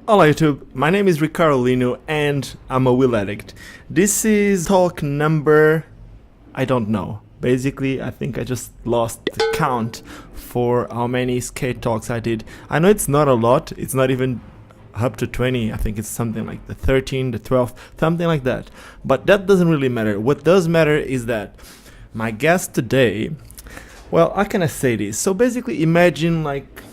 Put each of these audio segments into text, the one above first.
Hola YouTube, my name is Ricardo Lino and I'm a wheel addict. This is talk number, I don't know. Basically, I think I just lost the count for how many skate talks I did. I know it's not a lot, it's not even up to 20, I think it's something like the 13, the 12, something like that. But that doesn't really matter. What does matter is that my guest today, well, how can I say this? So basically imagine like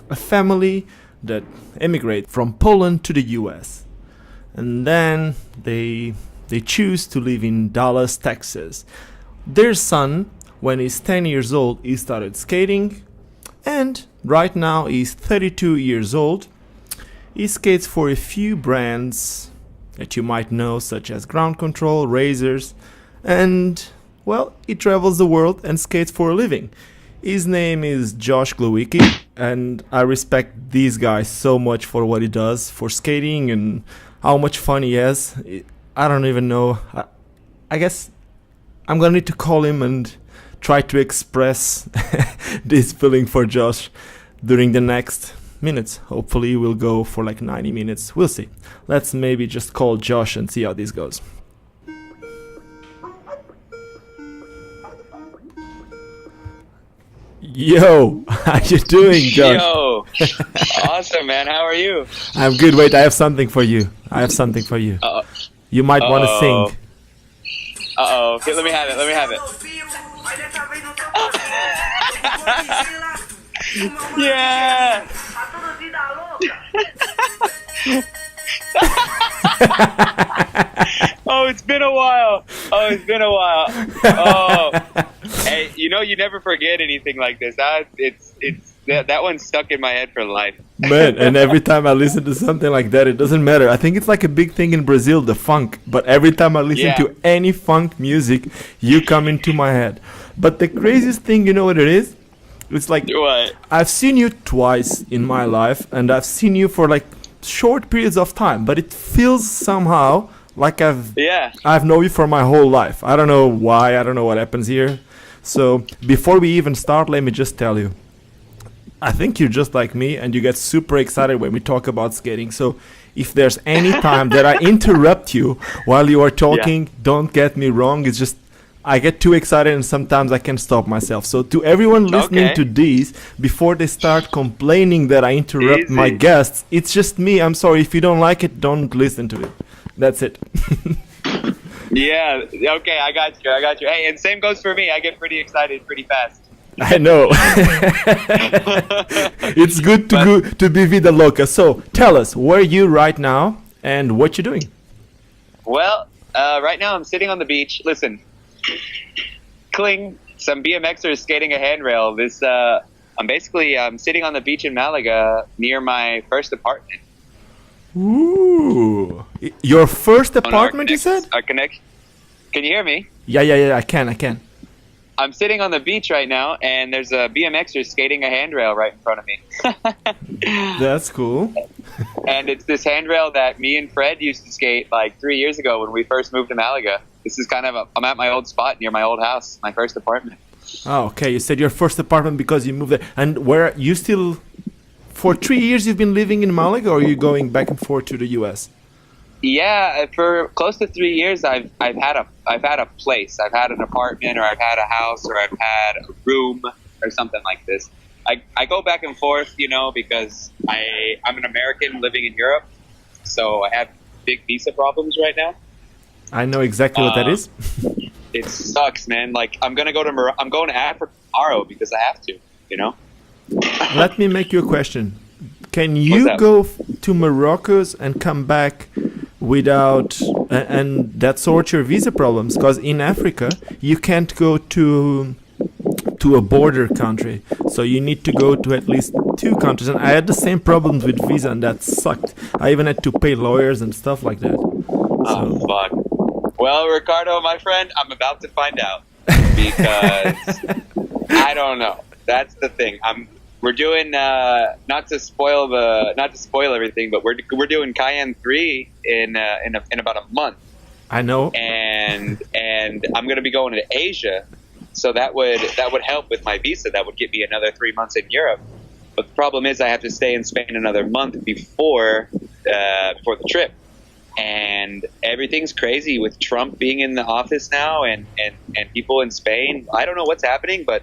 a family that emigrate from Poland to the US. And then they choose to live in Dallas, Texas. Their son, when he's 10 years old, he started skating, and right now he's 32 years old. He skates for a few brands that you might know, such as Ground Control, Razors, and, well, he travels the world and skates for a living. His name is Josh Glowicki, and I respect this guy so much for what he does for skating and how much fun he has. I don't even know. I guess I'm gonna need to call him and try to express this feeling for Josh during the next minutes. Hopefully we'll go for like 90 minutes. We'll see. Let's maybe just call Josh and see how this goes. Yo, how you doing, Josh? Yo, awesome, man. How are you? I'm good. Wait, I have something for you. Uh-oh. You might want to sing. Uh-oh. Okay, let me have it. Yeah. Oh, it's been a while. Oh, hey, you never forget anything like this. That one's stuck in my head for life. Man, and every time I listen to something like that, it doesn't matter. I think it's like a big thing in Brazil, the funk. But every time I listen to any funk music, you come into my head. But the craziest thing, you know what it is? It's like, What? I've seen you twice in my life, and I've seen you for like short periods of time, but it feels somehow like I've known you for my whole life. I don't know why, I don't know what happens here. So before we even start, let me just tell you, I think you're just like me and you get super excited when we talk about skating. So if there's any time that I interrupt you while you are talking, don't get me wrong, it's just I get too excited and sometimes I can't stop myself. So to everyone listening to these, before they start complaining that I interrupt my guests, it's just me. I'm sorry. If you don't like it, don't listen to it. That's it. Yeah. Okay, I got you. Hey, and same goes for me. I get pretty excited pretty fast. I know. It's good to be Vida Loca. So tell us, where are you right now and what you doing? Well, right now I'm sitting on the beach. Listen, some BMXers skating a handrail. I'm sitting on the beach in Malaga near my first apartment. Ooh, your first apartment, you said? Our connection. Can you hear me? Yeah, I can. I'm sitting on the beach right now, and there's a BMXer skating a handrail right in front of me. That's cool. And it's this handrail that me and Fred used to skate like 3 years ago when we first moved to Malaga. This is I'm at my old spot near my old house, my first apartment. Oh, okay. You said your first apartment because you moved there. And where you still, for 3 years you've been living in Malaga, or are you going back and forth to the US? Yeah, for close to 3 years, I've had a place. I've had an apartment, or I've had a house, or I've had a room, or something like this. I go back and forth, because I'm an American living in Europe, so I have big visa problems right now. I know exactly what that is. It sucks, man. Like I'm going to Africa tomorrow because I have to. Let me make you a question. Can you go to Morocco and come back without and that sorts your visa problems? Because in Africa you can't go to a border country, so you need to go to at least 2 countries. And I had the same problems with visa, and that sucked. I even had to pay lawyers and stuff like that. Oh, fuck. Well, Ricardo, my friend, I'm about to find out because I don't know. That's the thing. We're doing not to spoil everything, but we're doing Cayenne 3 in about a month. I know. And I'm going to be going to Asia, so that would help with my visa. That would get me another 3 months in Europe. But the problem is I have to stay in Spain another month before before the trip. And everything's crazy with Trump being in the office now, and people in Spain. I don't know what's happening, but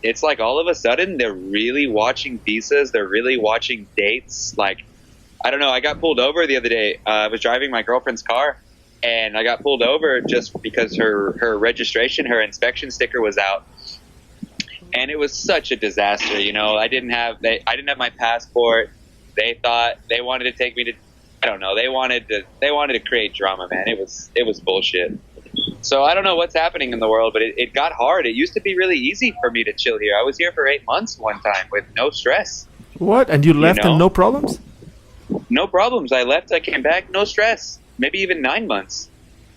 it's like all of a sudden they're really watching visas. They're really watching dates. Like, I don't know. I got pulled over the other day. I was driving my girlfriend's car, and I got pulled over just because her registration, her inspection sticker was out. And it was such a disaster. You know, I didn't have my passport. They thought they wanted to take me to, I don't know. They wanted to create drama, man. It was bullshit. So I don't know what's happening in the world, but it got hard. It used to be really easy for me to chill here. I was here for 8 months one time with no stress. What? And you left and no problems? No problems. I left. I came back. No stress. Maybe even 9 months.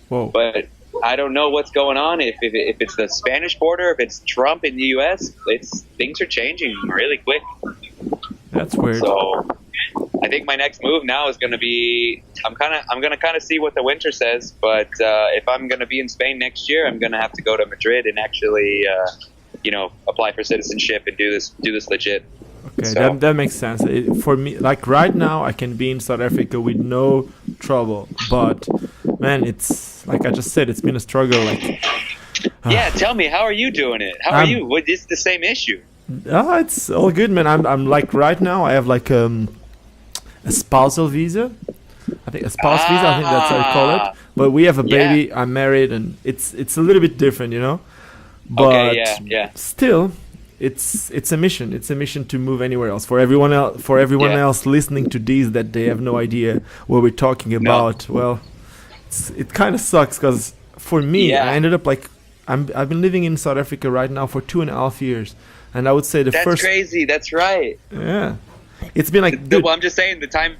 Whoa. But I don't know what's going on. If it's the Spanish border, if it's Trump in the U.S., things are changing really quick. That's weird. So I think my next move now is going to be, I'm going to kind of see what the winter says, but if I'm going to be in Spain next year, I'm going to have to go to Madrid and actually, apply for citizenship and do this legit. Okay, So- that makes sense. For me, like right now, I can be in South Africa with no trouble. But man, it's like I just said, it's been a struggle. Like, Yeah, tell me, how are you doing it? How are you? What is the same issue? it's all good, man. I'm like right now, I have like a spousal visa. I think a spouse visa. I think that's how you call it. But we have a baby. I'm married, and it's a little bit different, you know. But Okay, yeah. still, it's a mission. It's a mission to move anywhere else. For everyone else listening to these that they have no idea what we're talking about. Well, it kind of sucks because for me, Yeah. I ended up like I've been living in South Africa right now for 2.5 years, and I would say the That's first crazy. That's right. yeah, it's been like dude, Well, I'm just saying the time.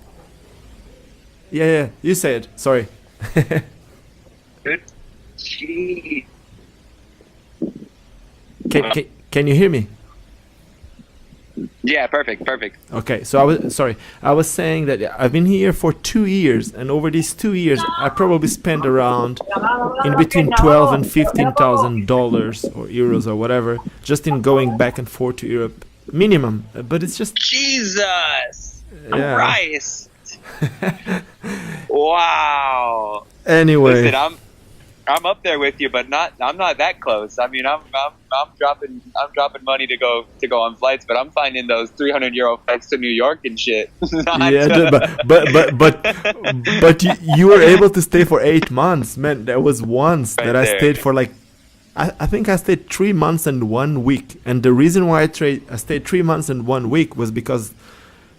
yeah. You say it. Sorry. Gee. Can you hear me? Yeah, perfect. Okay, so I was saying that I've been here for 2 years, and over these 2 years, I probably spent around in between $12,000 and $15,000 or euros or whatever, just in going back and forth to Europe, minimum. But it's just Jesus Yeah. Christ. Wow. anyway. Listen, I'm up there with you, but I'm not that close. I mean, I'm dropping money to go on flights, but I'm finding those 300 euro flights to New York and shit. Yeah, but you were able to stay for 8 months, man. There was once Right that I there. stayed for like, I think I stayed 3 months and 1 week, and the reason why I stayed 3 months and 1 week was because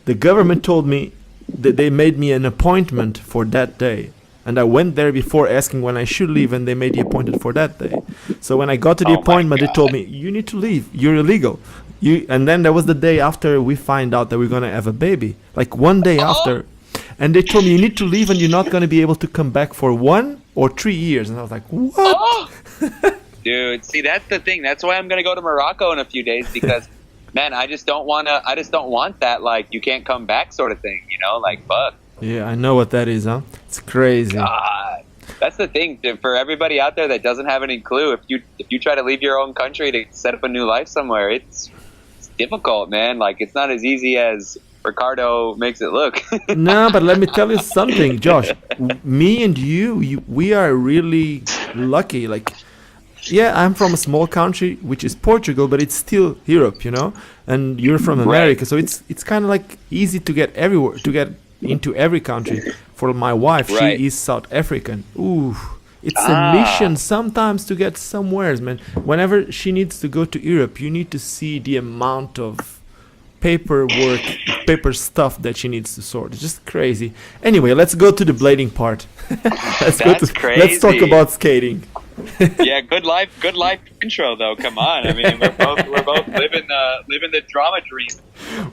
the government told me that they made me an appointment for that day. And I went there before asking when I should leave, and they made the appointment for that day. So when I got to the Oh my appointment, they told God. me, you need to leave. You're illegal. And then there was the day after we find out that we're going to have a baby. Like one day after. And they told me, you need to leave and you're not going to be able to come back for 1 or 3 years. And I was like, what? Oh! Dude, see, that's the thing. That's why I'm gonna go to Morocco in a few days because, man, I just don't want that like you can't come back sort of thing. You know, like fuck. Yeah, I know what that is, huh? It's crazy. God. That's the thing dude, for everybody out there that doesn't have any clue. If you try to leave your own country to set up a new life somewhere, it's difficult, man. Like it's not as easy as Ricardo makes it look. No, but let me tell you something, Josh. Me and you, we are really lucky. Like, yeah, I'm from a small country, which is Portugal, but it's still Europe, you know. And you're from America, so it's kind of like easy to get everywhere, to get into every country. For my wife, Right. she is South African. Ooh, it's a mission sometimes to get somewhere, man. Whenever she needs to go to Europe, you need to see the amount of paper stuff that she needs to sort. It's just crazy. Anyway, let's go to the blading part. Let's That's let's talk crazy. about skating. Yeah, good life intro though. Come on, I mean we're both living the drama dream.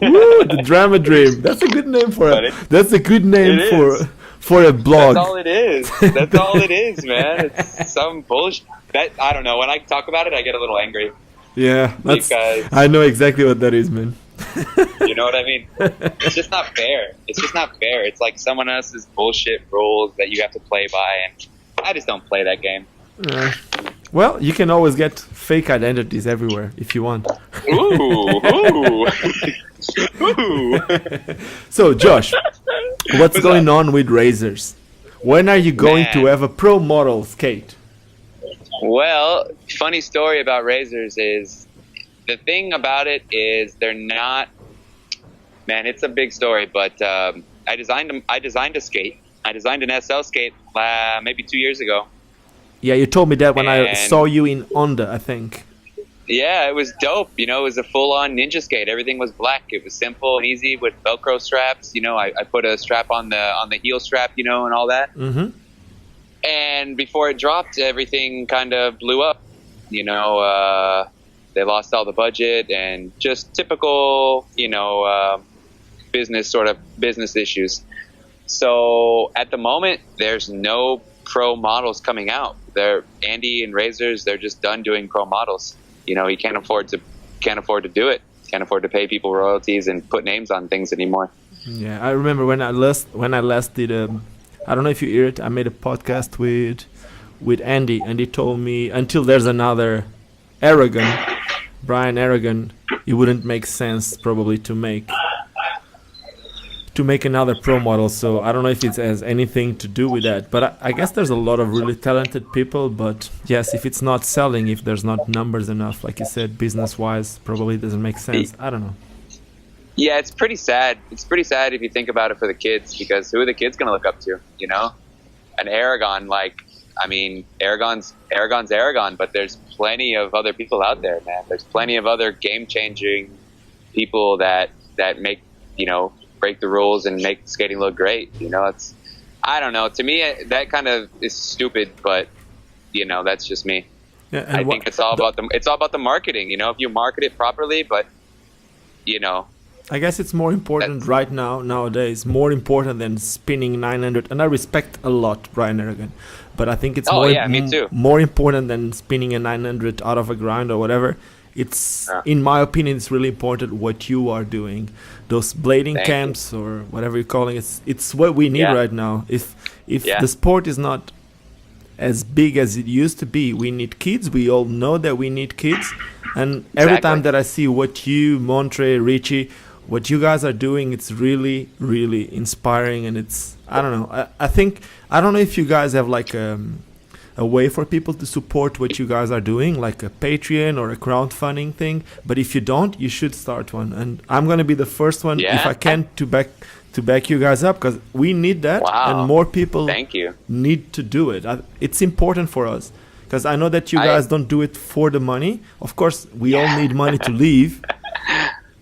Woo, the drama dream. That's a good name for But it. That's a good name it for a blog. That's all it is. That's all it is, man. It's some bullshit. That I don't know. When I talk about it, I get a little angry. Yeah, that's. guys- I know exactly what that is, man. You know what I mean? It's just not fair. It's just not fair. It's like someone else's bullshit rules that you have to play by, and I just don't play that game. Well, you can always get fake identities everywhere if you want. Ooh, ooh, ooh. So, Josh, What's going on with Razors? When are you going to Man. have a pro model skate? Well, funny story about Razors is the thing about it is they're not. Man, it's a big story, but I designed them. I designed a skate. I designed an SL skate maybe 2 years ago. Yeah, you told me that when I And- saw you in Honda, I think. Yeah, it was dope. You know, it was a full-on ninja skate. Everything was black. It was simple and easy with Velcro straps. You know, I put a strap on the heel strap, you know, and all that. Mm-hmm. And before it dropped, everything kind of blew up. You know, they lost all the budget and just typical, you know, business issues. So at the moment, there's no pro models coming out. They're Andy and Razors. They're just done doing pro models. You know, he can't afford to do it. Can't afford to pay people royalties and put names on things anymore. Yeah, I remember when I last did I don't know if you hear it. I made a podcast with Andy, and he told me until there's another Aragon, Brian Aragon, it wouldn't make sense probably to make another pro model. So I don't know if it has anything to do with that, but I guess there's a lot of really talented people. But yes, if it's not selling, if there's not numbers enough, like you said, business wise, probably doesn't make sense. I don't know. Yeah, it's pretty sad. It's pretty sad if you think about it for the kids, because who are the kids going to look up to, you know? An Aragon, like, I mean, Aragon's Aragon, but there's plenty of other people out there, man. There's plenty of other game-changing people that make, you know, break the rules and make skating look great. You know, it's, I don't know. To me, that kind of is stupid, but, you know, that's just me. Yeah, I think it's all about the marketing, you know, if you market it properly, but, you know, I guess it's more important right now, nowadays, more important than spinning 900. And I respect a lot Brian Aragon, but I think it's me too. more important than spinning a 900 out of a grind or whatever. It's, in my opinion, it's really important what you are doing. Those blading Thank camps or whatever you're calling it, it's what we need right now. If the sport is not as big as it used to be, we need kids. We all know that we need kids. And every time that I see what you, Montre, Richie, what you guys are doing, it's really, really inspiring. And it's, I don't know. I think, I don't know if you guys have like a way for people to support what you guys are doing, like a Patreon or a crowdfunding thing. But if you don't, you should start one. And I'm going to be the first one, if I can, to back you guys up, because we need that. And more people need to do it. It's important for us, because I know that you guys don't do it for the money. Of course, we all need money to live.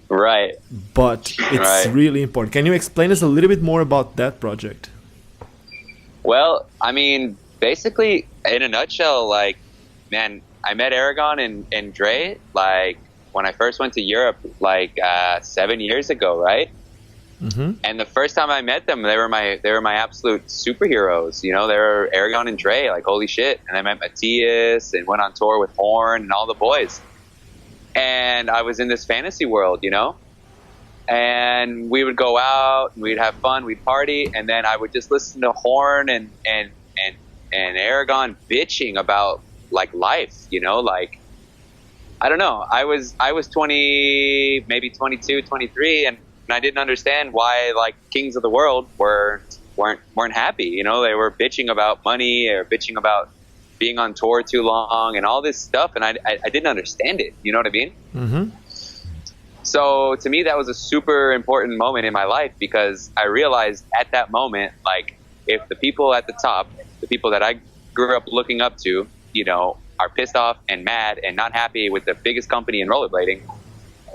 Right. But it's really important. Can you explain us a little bit more about that project? Well, I mean, basically, in a nutshell, like, man, I met Aragon and Dre, like, when I first went to Europe, like, 7 years ago, right? Mm-hmm. And the first time I met them, they were my absolute superheroes. You know, they were Aragon and Dre, like, holy shit. And I met Matthias and went on tour with Horn and all the boys. And I was in this fantasy world, you know, and we would go out and we'd have fun, we'd party, and then I would just listen to Horn and Aragon bitching about like life, you know, like, I don't know. I was 20, maybe 22, 23, and I didn't understand why like kings of the world weren't happy. You know, they were bitching about money or bitching about being on tour too long and all this stuff, and I didn't understand it. You know what I mean? Mm-hmm. So to me, that was a super important moment in my life, because I realized at that moment, like, if the people at the top, the people that I grew up looking up to, you know, are pissed off and mad and not happy with the biggest company in rollerblading,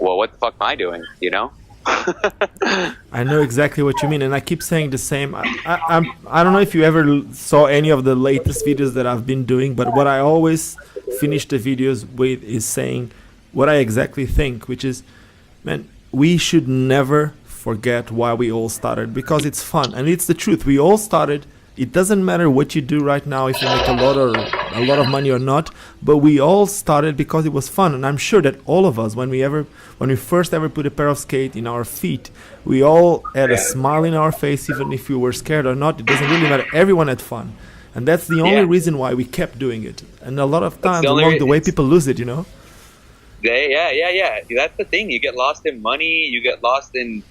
well, what the fuck am I doing? You know? I know exactly what you mean, and I keep saying the same. I don't know if you ever saw any of the latest videos that I've been doing, but what I always finish the videos with is saying what I exactly think, which is, man, we should never forget why we all started, because it's fun and it's the truth. We all started. It doesn't matter what you do right now, if you make a lot of money or not, but we all started because it was fun. And I'm sure that all of us, when we first ever put a pair of skate in our feet, we all had a smile in our face, even if we were scared or not. It doesn't really matter. Everyone had fun. And that's the only reason why we kept doing it. And a lot of times along the way, people lose it, you know? Yeah. That's the thing. You get lost in money. You get lost in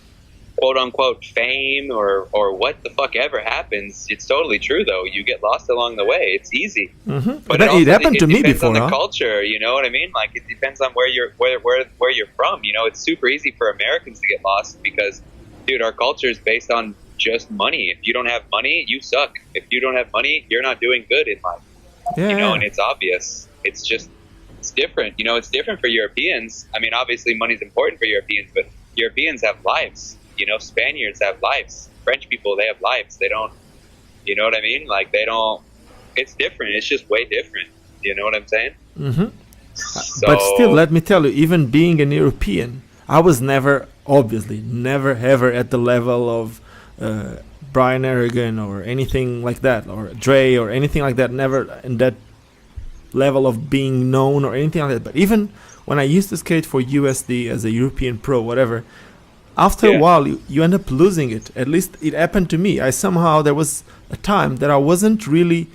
quote unquote fame or what the fuck ever happens. It's totally true though. You get lost along the way. It's easy. But it happened to me depends before, on the huh? culture, you know what I mean? Like it depends on where you're from. You know, it's super easy for Americans to get lost because, dude, our culture is based on just money. If you don't have money, you suck. If you don't have money, you're not doing good in life. Yeah, You know, yeah. and it's obvious. It's just, it's different. You know, it's different for Europeans. I mean, obviously money's important for Europeans, but Europeans have lives. You know, Spaniards have lives. French people, they have lives. They don't, you know what I mean? Like they don't, it's different. It's just way different. You know what I'm saying? So, But still, let me tell you, even being an European, I was never, obviously, never ever at the level of Brian Aragon or anything like that, or Dre or anything like that. Never in that level of being known or anything like that. But even when I used to skate for USD as a European pro, whatever, after a Yeah. while you end up losing it. At least it happened to me. There was a time that I wasn't really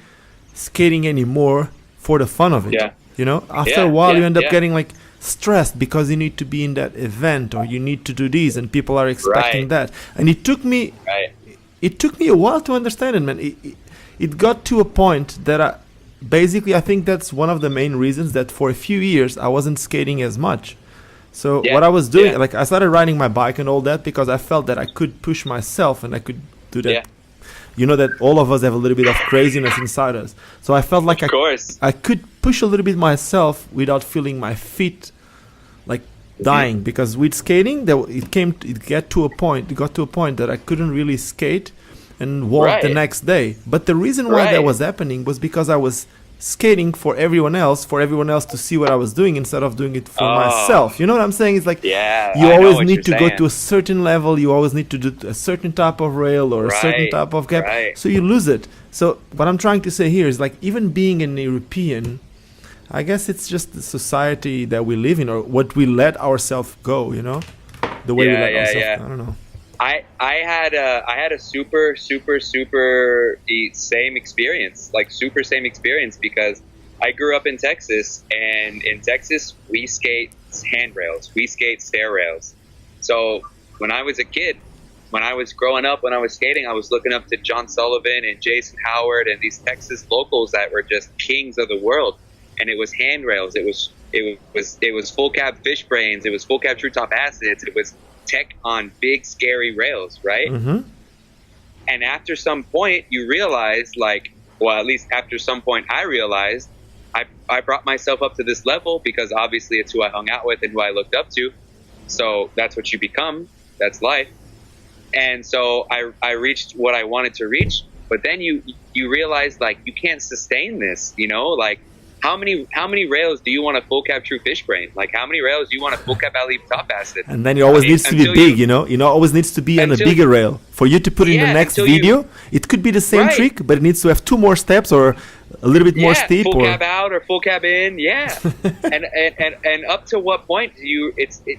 skating anymore for the fun of it. Yeah. You know, after Yeah, a while you yeah, end up yeah. getting like stressed because you need to be in that event or you need to do this and people are expecting Right. that. And it took me right. a while to understand it, man. It got to a point that I think that's one of the main reasons that for a few years I wasn't skating as much. So Yeah, what I was doing, yeah. like I started riding my bike and all that because I felt that I could push myself and I could do that. Yeah. You know that all of us have a little bit of craziness inside us. So I felt like Of course. I could push a little bit myself without feeling my feet like dying because with skating it got to a point that I couldn't really skate and walk the Right. next day. But the reason why that Right. was happening was because I was skating for everyone else to see what I was doing instead of doing it for Oh. myself. You know what I'm saying? It's like Yeah, you I know always what need you're to go saying. to a certain level, you always need to do a certain type of rail or a certain Right, type of gap. right. So you lose it. So what I'm trying to say here is like even being an European, I guess it's just the society that we live in or what we let ourselves go, you know? The way we Yeah, let yeah, ourselves yeah. I don't know. I had a super same experience, like super same experience because I grew up in Texas, and in Texas we skate handrails, we skate stair rails. So when I was a kid, when I was growing up, when I was skating, I was looking up to John Sullivan and Jason Howard and these Texas locals that were just kings of the world. And it was handrails, it was full cab fish brains, it was full cab true top acids, it was tech on big scary rails, right? Mm-hmm. And after some point you realize, like, well, at least after some point I realized I brought myself up to this level because obviously it's who I hung out with and who I looked up to. So that's what you become, that's life. And so I reached what I wanted to reach, but then you realize like you can't sustain this, you know, like how many rails do you want a full cab true fish brain? Like how many rails do you want a full cab alley top acid? And then it always needs to be Until big, you know? You know, always needs to be on a until- bigger rail. For you to put in the Yeah, next until you- video, it could be the same Right. trick, but it needs to have 2 more steps or a little bit more steep. full Or cab out or full cab in, yeah. and up to what point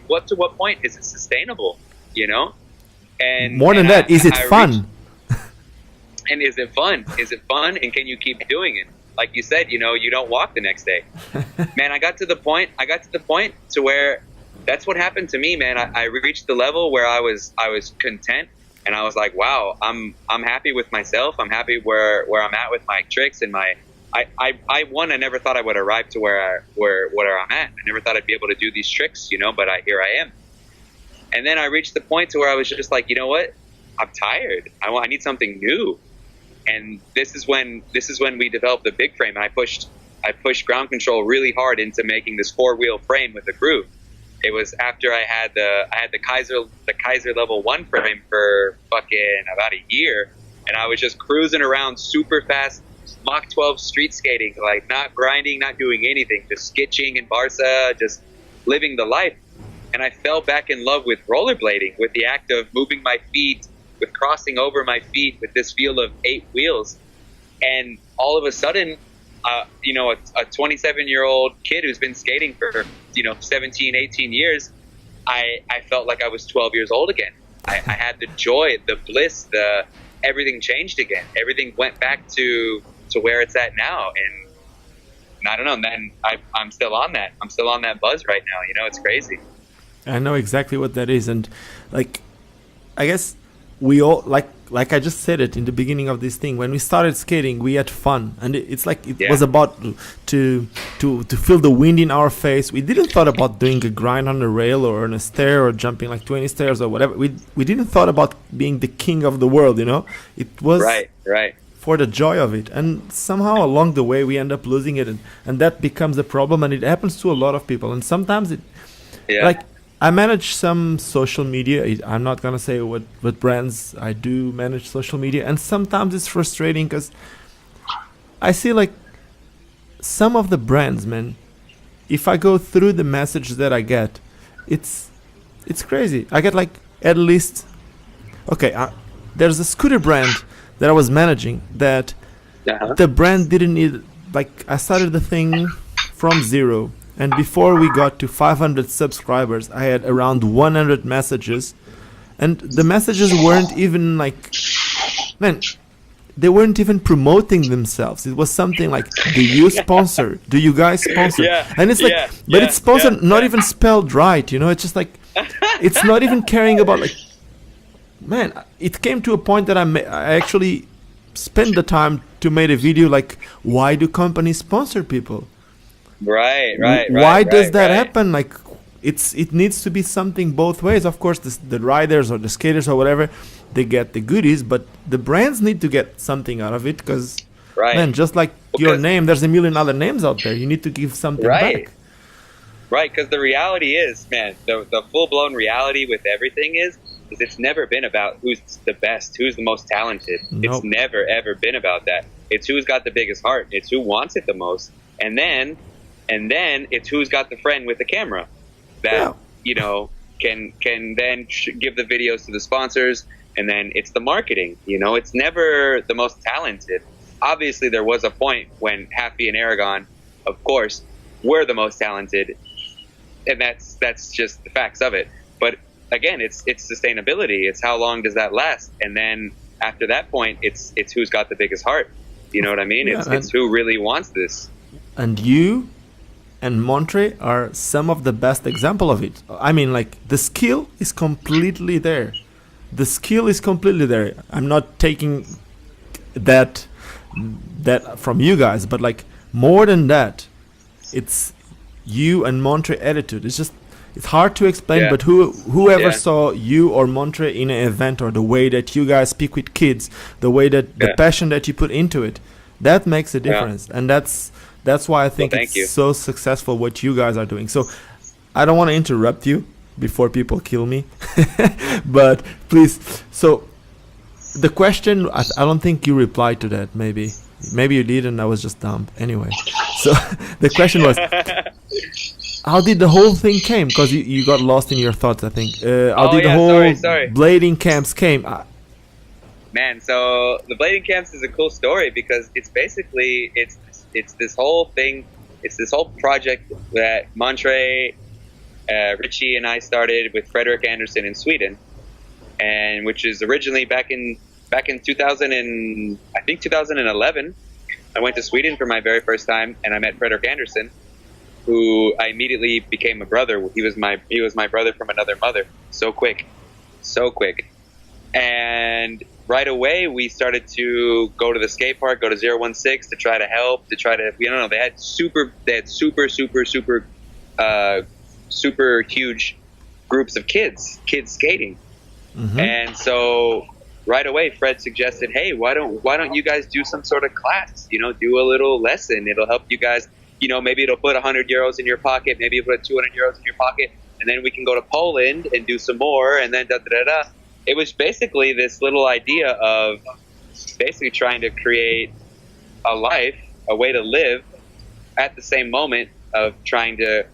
what to what point is it sustainable, you know? And more than and that, is it I fun? reached- and is it fun? Is it fun? And can you keep doing it? Like you said, you know, you don't walk the next day. Man, I got to the point to where that's what happened to me, man. I reached the level where I was content, and I was like, wow, I'm happy with myself. I'm happy where I'm at with my tricks and my I never thought I would arrive to where I'm at. I never thought I'd be able to do these tricks, you know, but here I am. And then I reached the point to where I was just like, you know what? I'm tired. I need something new. And this is when we developed the big frame. And I pushed ground control really hard into making this 4-wheel frame with a groove. It was after I had the Kaiser level 1 frame for fucking about a year, and I was just cruising around super fast Mach 12 street skating, like not grinding, not doing anything, just skitching in Barca, just living the life. And I fell back in love with rollerblading, with the act of moving my feet, with crossing over my feet, with this feel of 8 wheels. And all of a sudden, you know, a 27-year-old kid who's been skating for, you know, 17, 18 years, I felt like I was 12 years old again. I had the joy, the bliss, everything changed again. Everything went back to where it's at now. And I don't know, man, I'm still on that. I'm still on that buzz right now. You know, it's crazy. I know exactly what that is, and like I guess we all like I just said it in the beginning of this thing. When we started skating, we had fun, and it's like it was about to feel the wind in our face. We didn't thought about doing a grind on a rail or on a stair or jumping like 20 stairs or whatever. We didn't thought about being the king of the world. You know, it was right. For the joy of it, and somehow along the way we end up losing it, and that becomes a problem, and it happens to a lot of people. And sometimes like I manage some social media. I'm not gonna say what brands I do manage social media, and sometimes it's frustrating because I see like some of the brands, man. If I go through the message that I get, it's crazy. I get like at least there's a scooter brand that I was managing that the brand didn't need, like I started the thing from zero, and before we got to 500 subscribers I had around 100 messages, and the messages weren't even like, man, they weren't even promoting themselves. It was something like, do you sponsor, do you guys sponsor? And it's like, but it's sponsored, not even spelled right, you know. It's just like, it's not even caring about, like, man, it came to a point that I actually spent the time to make a video like, why do companies sponsor people? Right. Why does that happen? Like, it needs to be something both ways. Of course, the riders or the skaters or whatever, they get the goodies, but the brands need to get something out of it because, man, just like your name, there's a million other names out there. You need to give something back. Right, because the reality is, man, the full-blown reality with everything is it's never been about who's the best, who's the most talented. Nope. It's never, ever been about that. It's who's got the biggest heart. It's who wants it the most. And then it's who's got the friend with the camera that, you know, can then give the videos to the sponsors. And then it's the marketing, you know. It's never the most talented. Obviously, there was a point when Happy and Aragon, of course, were the most talented. And that's just the facts of it. But again, it's sustainability. It's how long does that last? And then after that point, it's who's got the biggest heart. You know what I mean? It's who really wants this. And you and Montre are some of the best example of it. I mean, like, the skill is completely there. The skill is completely there. I'm not taking that from you guys, but like more than that, it's you and Montre attitude. It's hard to explain, but whoever saw you or Montre in an event, or the way that you guys speak with kids, the way that the passion that you put into it, that makes a difference. And that's why I think it's so successful what you guys are doing. So I don't want to interrupt you before people kill me, but please. So the question, I don't think you replied to that. Maybe you did, and I was just dumb. Anyway, so the question was, how did the whole thing came? Because you got lost in your thoughts, I think. How did the whole blading camps came? Man, so the blading camps is a cool story because it's basically it's this whole thing. It's this whole project that Montre, Richie, and I started with Frederick Anderson in Sweden, and which is originally back in 2011. I went to Sweden for my very first time, and I met Frederick Anderson, who I immediately became a brother. He was my brother from another mother. So quick. And right away we started to go to the skate park, go to 016 to try to help, they had super huge groups of kids skating. Mm-hmm. And so right away Fred suggested, hey, why don't you guys do some sort of class, you know, do a little lesson. It'll help you guys. You know, maybe it'll put 100 euros in your pocket, maybe you'll put 200 euros in your pocket, and then we can go to Poland and do some more, and then da-da-da-da. It was basically this little idea of basically trying to create a life, a way to live, at the same moment of trying to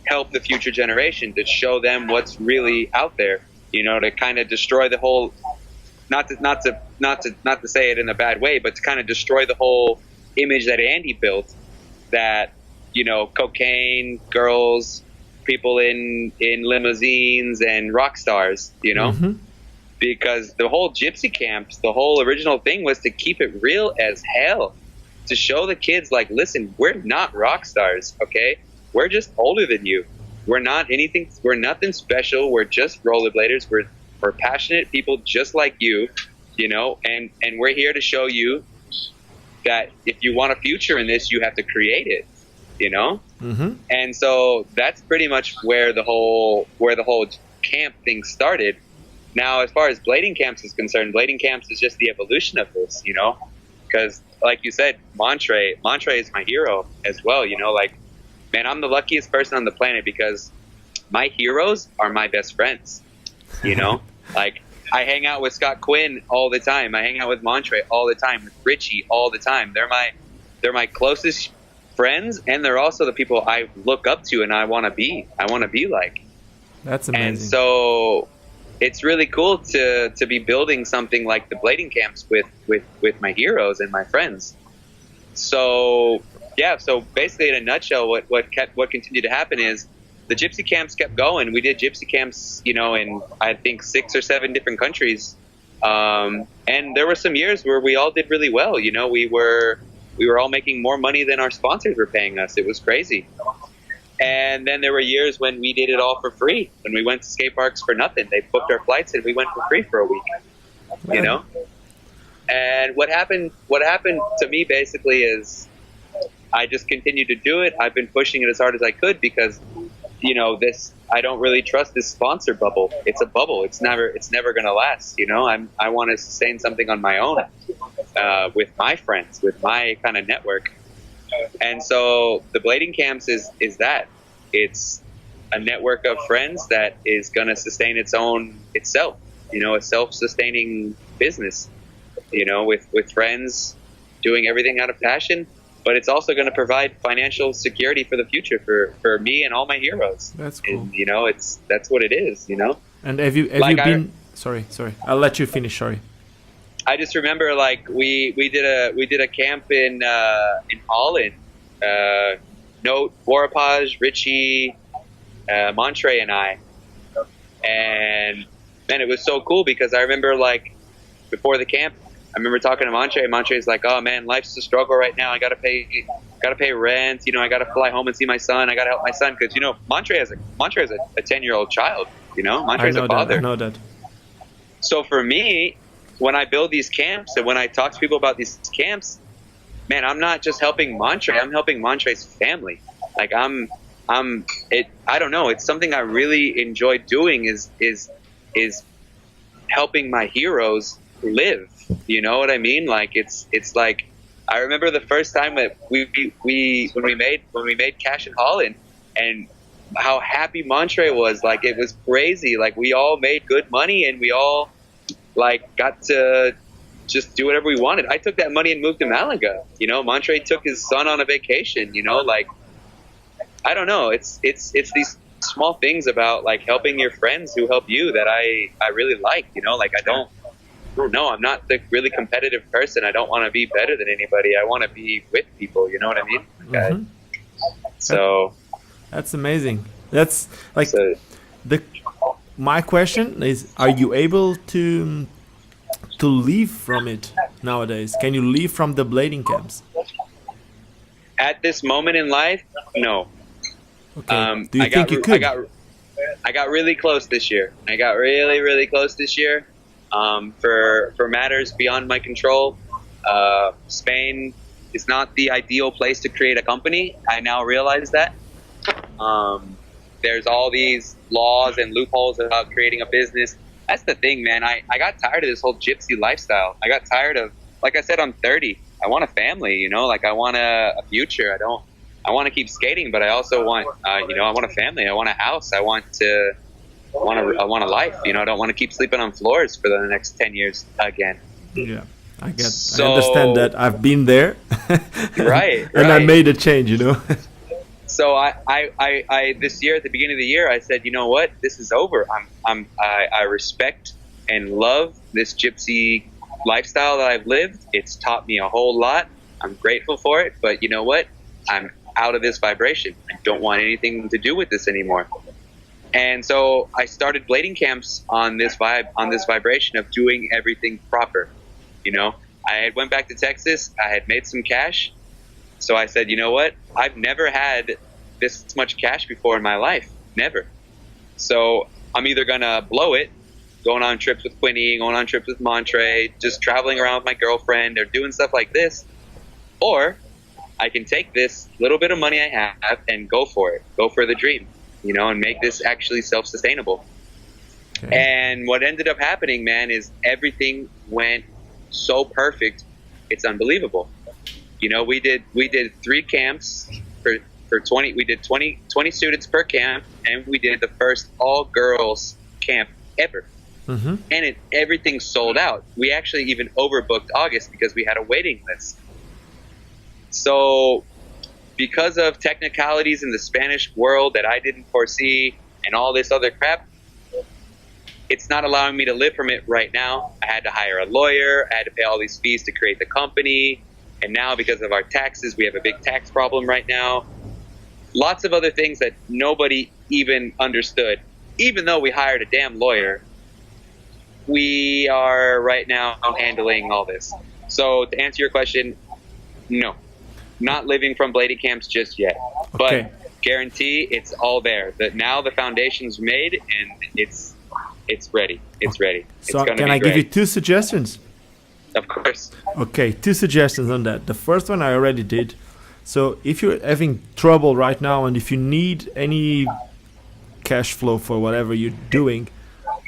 help the future generation, to show them what's really out there, you know, to kind of destroy the whole, not to say it in a bad way, but to kind of destroy the whole image that Andy built, that, you know, cocaine, girls, people in limousines and rock stars, you know. Mm-hmm. Because the whole gypsy camps, the whole original thing was to keep it real as hell, to show the kids, like, listen, we're not rock stars, okay? We're just older than you. We're nothing special. We're just rollerbladers. We're passionate people just like you, you know, and we're here to show you that if you want a future in this, you have to create it, you know? Mm-hmm. And so that's pretty much where the whole camp thing started. Now, as far as blading camps is concerned, blading camps is just the evolution of this, you know, because like you said, Montre is my hero as well. You know, like, man, I'm the luckiest person on the planet because my heroes are my best friends, you know, like I hang out with Scott Quinn all the time. I hang out with Montre all the time, with Richie all the time. They're my closest friends. And they're also the people I look up to and I want to be like. That's amazing. And so it's really cool to be building something like the blading camps with my heroes and my friends. So yeah, so basically in a nutshell, what continued to happen is the gypsy camps kept going. We did gypsy camps, you know, in I think 6 or 7 different countries. And there were some years where we all did really well. You know, we were all making more money than our sponsors were paying us. It was crazy. And then there were years when we did it all for free. When we went to skate parks for nothing, they booked our flights and we went for free for a week. You know. And what happened to me basically is I just continued to do it. I've been pushing it as hard as I could because, you know, I don't really trust this sponsor bubble. It's a bubble. It's never going to last. You know, I want to sustain something on my own with my friends, with my kind of network. And so the blading camps is that it's a network of friends that is going to sustain itself, you know, a self-sustaining business, you know, with friends doing everything out of passion, but it's also going to provide financial security for the future for me and all my heroes. That's cool. And, you know, that's what it is, you know? And have you been, sorry, I'll let you finish. Sorry. I just remember like we did a camp in Holland. Note, Vorapage, Richie, Montre, and I. And man, it was so cool because I remember like before the camp, I remember talking to Montre. Montre's like, "Oh man, life's a struggle right now. I gotta pay rent. You know, I gotta fly home and see my son. I gotta help my son because you know Montre has a 10-year-old child. You know, Montre's a father. I know that. So for me, when I build these camps and when I talk to people about these camps, man, I'm not just helping Montre. I'm helping Montre's family. Like I don't know. It's something I really enjoy doing is helping my heroes live. You know what I mean? Like it's like I remember the first time that when we made Cash in Holland and how happy Montre was. Like it was crazy. Like we all made good money and we all like got to just do whatever we wanted. I took that money and moved to Malaga. You know, Montre took his son on a vacation. You know, like I don't know. It's these small things about like helping your friends who help you that I really like. You know, like I don't know. I'm not the really competitive person. I don't want to be better than anybody. I want to be with people. You know what I mean? Mm-hmm. So that's amazing. That's like my question is: are you able to leave from it nowadays? Can you leave from the blading camps? At this moment in life, no. Okay. Do you think you could? I got really close this year. I got really, really close this year. For matters beyond my control, Spain is not the ideal place to create a company. I now realize that. There's all these laws and loopholes about creating a business. That's the thing, man. I got tired of this whole gypsy lifestyle. I got tired of, like I said, I'm 30. I want a family, you know, like I want a future. I want to keep skating, but I also want, I want a family. I want a house. I want a life, you know. I don't want to keep sleeping on floors for the next 10 years again. Yeah, I understand that. I've been there. Right. And I made a change, you know. So I this year at the beginning of the year, I said, you know what, this is over. I respect and love this gypsy lifestyle that I've lived. It's taught me a whole lot. I'm grateful for it, but you know what? I'm out of this vibration. I don't want anything to do with this anymore. And so I started blading camps on this vibration of doing everything proper. You know, I had went back to Texas. I had made some cash. So I said, you know what? I've never had this much cash before in my life. Never. So I'm either going to blow it going on trips with Quinny, going on trips with Montre, just traveling around with my girlfriend, or doing stuff like this. Or I can take this little bit of money I have and go for it, go for the dream, you know, and make this actually self-sustainable. Okay. And what ended up happening, man, is everything went so perfect. It's unbelievable. You know, we did 3 camps for 20, we did 20 students per camp, and we did the first all girls camp ever. Mm-hmm. And everything sold out. We actually even overbooked August because we had a waiting list. So because of technicalities in the Spanish world that I didn't foresee and all this other crap, it's not allowing me to live from it right now. I had to hire a lawyer. I had to pay all these fees to create the company. And now because of our taxes, we have a big tax problem right now. Lots of other things that nobody even understood. Even though we hired a damn lawyer, we are right now handling all this. So to answer your question, no. Not living from blading camps just yet. Okay. But guarantee it's all there. Now the foundation's made and it's ready. It's ready. It's So gonna can be I give you great. 2 suggestions? Of course. Okay, 2 suggestions on that. The first one I already did. So if you're having trouble right now and if you need any cash flow for whatever you're doing,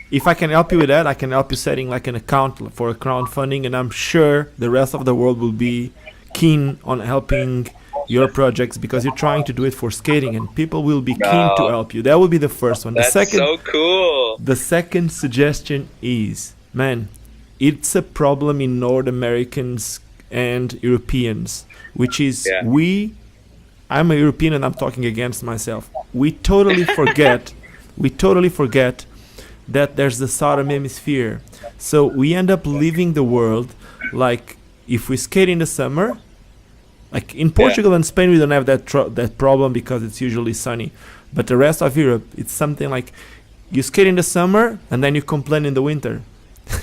if I can help you with that, I can help you setting like an account for a crowdfunding, and I'm sure the rest of the world will be keen on helping your projects because you're trying to do it for skating, and people will be keen to help you. That will be the first one. That's so cool. The second suggestion is, man, it's a problem in North Americans and Europeans, which is I'm a European and I'm talking against myself. We totally forget that there's the southern hemisphere. So we end up living the world like if we skate in the summer, like in Portugal and Spain, we don't have that problem because it's usually sunny. But the rest of Europe, it's something like you skate in the summer and then you complain in the winter.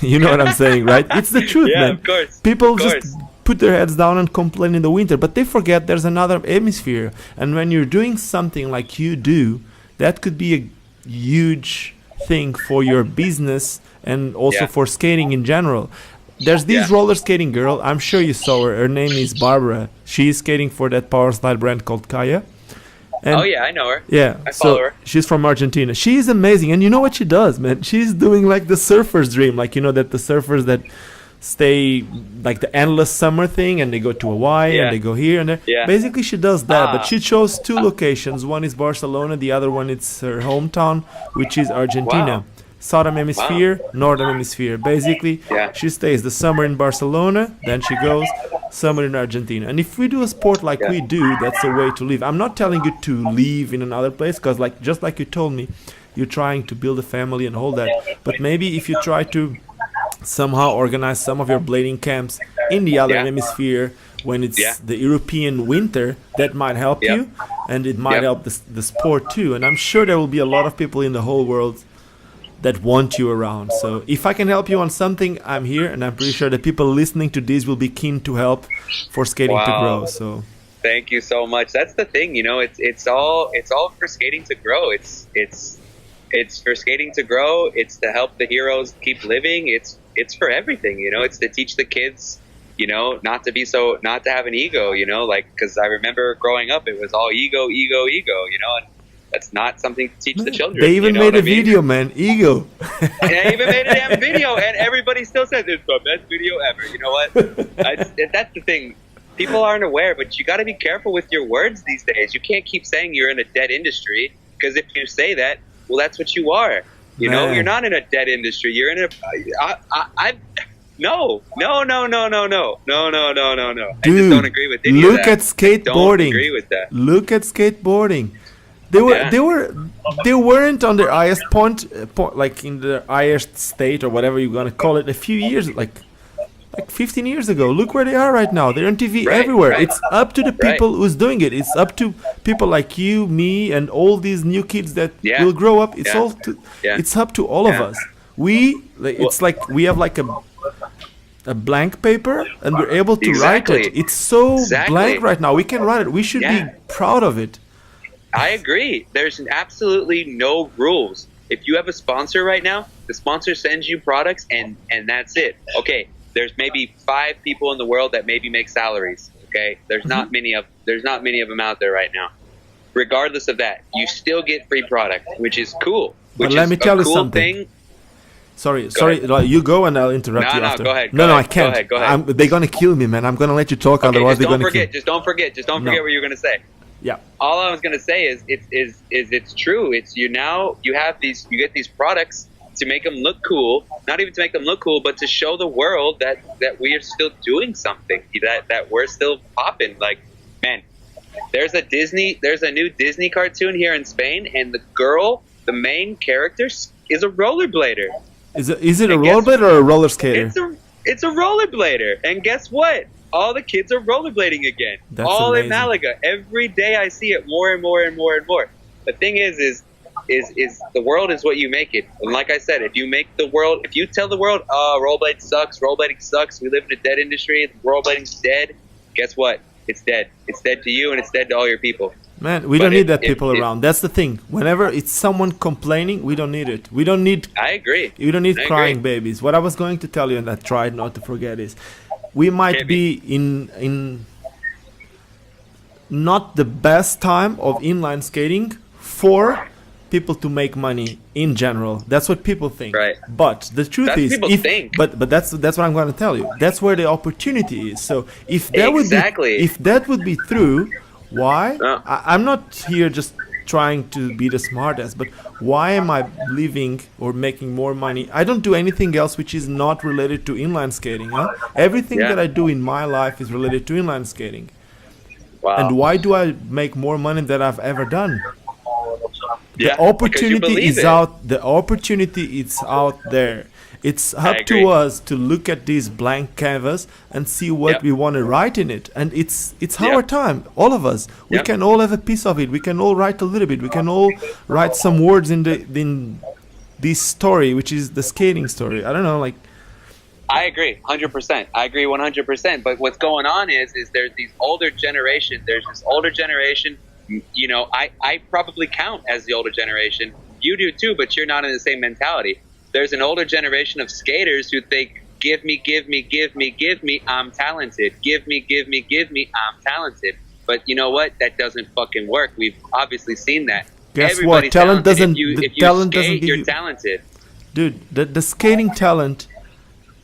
You know what I'm saying, right? It's the truth, man. Of course. People just put their heads down and complain in the winter, but they forget there's another hemisphere. And when you're doing something like you do, that could be a huge thing for your business and also for skating in general. There's this roller skating girl. I'm sure you saw her. Her name is Barbara. She's skating for that power slide brand called Kaya. And I know her. Yeah, I follow her. She's from Argentina. She's amazing, and you know what she does, man? She's doing like the surfer's dream, like you know that the surfers that stay like the endless summer thing, and they go to Hawaii and they go here and there. Yeah. Basically, she does that, but she chose 2 locations. One is Barcelona, the other one is her hometown, which is Argentina. Wow. Southern hemisphere, northern hemisphere. Basically, she stays the summer in Barcelona, then she goes summer in Argentina. And if we do a sport like we do, that's the way to live. I'm not telling you to live in another place, because like just like you told me, you're trying to build a family and all that. But maybe if you try to somehow organize some of your blading camps in the other hemisphere when it's the European winter, that might help you, and it might help the sport too. And I'm sure there will be a lot of people in the whole world that want you around. So if I can help you on something, I'm here, and I'm pretty sure the people listening to this will be keen to help for skating to grow. So thank you so much. That's the thing, you know, it's all for skating to grow. It's for skating to grow. It's to help the heroes keep living. It's for everything, you know. It's to teach the kids, you know, not to have an ego, you know, like, because I remember growing up, it was all ego, you know, and that's not something to teach the children. They even made a video, man. Ego. And I even made a damn video, and everybody still says it's the best video ever. You know what? That's the thing. People aren't aware, but you got to be careful with your words these days. You can't keep saying you're in a dead industry, because if you say that, well, that's what you are. You know, you're not in a dead industry. You're in a. No. Dude, I just don't agree with any of that. Look at skateboarding. Don't agree with that. Look at skateboarding. They weren't on their highest point, like in the highest state or whatever you're gonna call it, a few years, like 15 years ago. Look where they are right now. They're on TV everywhere. It's up to the people who's doing it. It's up to people like you, me, and all these new kids that will grow up. It's all it's up to all of us. It's like we have like a blank paper and we're able to write it. It's so blank right now. We can write it. We should be proud of it. I agree. There's absolutely no rules. If you have a sponsor right now, The sponsor sends you products, and that's it. Okay, there's maybe 5 people in the world that maybe make salaries. Okay, there's not many of them out there right now. Regardless of that, you still get free product, which is cool. Which But let is me tell a you cool something. thing. Sorry, ahead. like, you go and I'll interrupt No, you no, after. go ahead, No, go no, I ahead, can't. go ahead. They're gonna kill me, man. I'm gonna let you talk, Okay, otherwise just they're don't gonna kill. forget. Just don't forget. Just don't No. forget what you're gonna say. Yeah. All I was gonna say is it's true. It's you get these products to make them look cool. Not even to make them look cool, but to show the world that we are still doing something. That we're still popping. Like, man, there's a new Disney cartoon here in Spain, and the main character, is a rollerblader. Is it a And guess- rollerblade or a roller skater? It's a rollerblader, and guess what? All the kids are rollerblading again. That's all amazing. in Malaga. Every day I see it more and more and more and more. The thing is the world is what you make it. And like I said, if you tell the world, oh, rollerblading sucks, we live in a dead industry, rollerblading's dead, guess what? It's dead. It's dead to you, and it's dead to all your people. Man, we But don't need that it- people it- around. That's the thing. Whenever it's someone complaining, we don't need it. We don't need I agree. You don't need I crying agree. babies. What I was going to tell you, and I tried not to forget, is we might Hit be in not the best time of inline skating for people to make money in general. That's what people think. Right. But the truth That's is, what people think. but that's what I'm going to tell you. That's where the opportunity is. So if that Exactly. would be if that would be true, why? Yeah. I'm not here just trying to be the smartest, but why am I living or making more money? I don't do anything else which is not related to inline skating. Huh? Everything Yeah. that I do in my life is related to inline skating. Wow. And why do I make more money than I've ever done? Yeah, The opportunity because you believe is it. out. The opportunity is out there. It's up agree. to us to look at this blank canvas and see what Yep. we want to write in it. And it's our Yep. time. All of us. We Yep. can all have a piece of it. We can all write a little bit. We can all write some words in this story, which is the skating story. I don't know, like. I agree, 100%. I agree 100%. But what's going on is there's these older generation. There's this older generation. You know, I probably count as the older generation. You do too, but you're not in the same mentality. There's an older generation of skaters who think, give me, I'm talented. Give me, I'm talented. But you know what? That doesn't fucking work. We've obviously seen that. Guess Everybody's what? Talent talented. doesn't. If The you talent skate, doesn't give you're you. talented. Dude, the skating talent,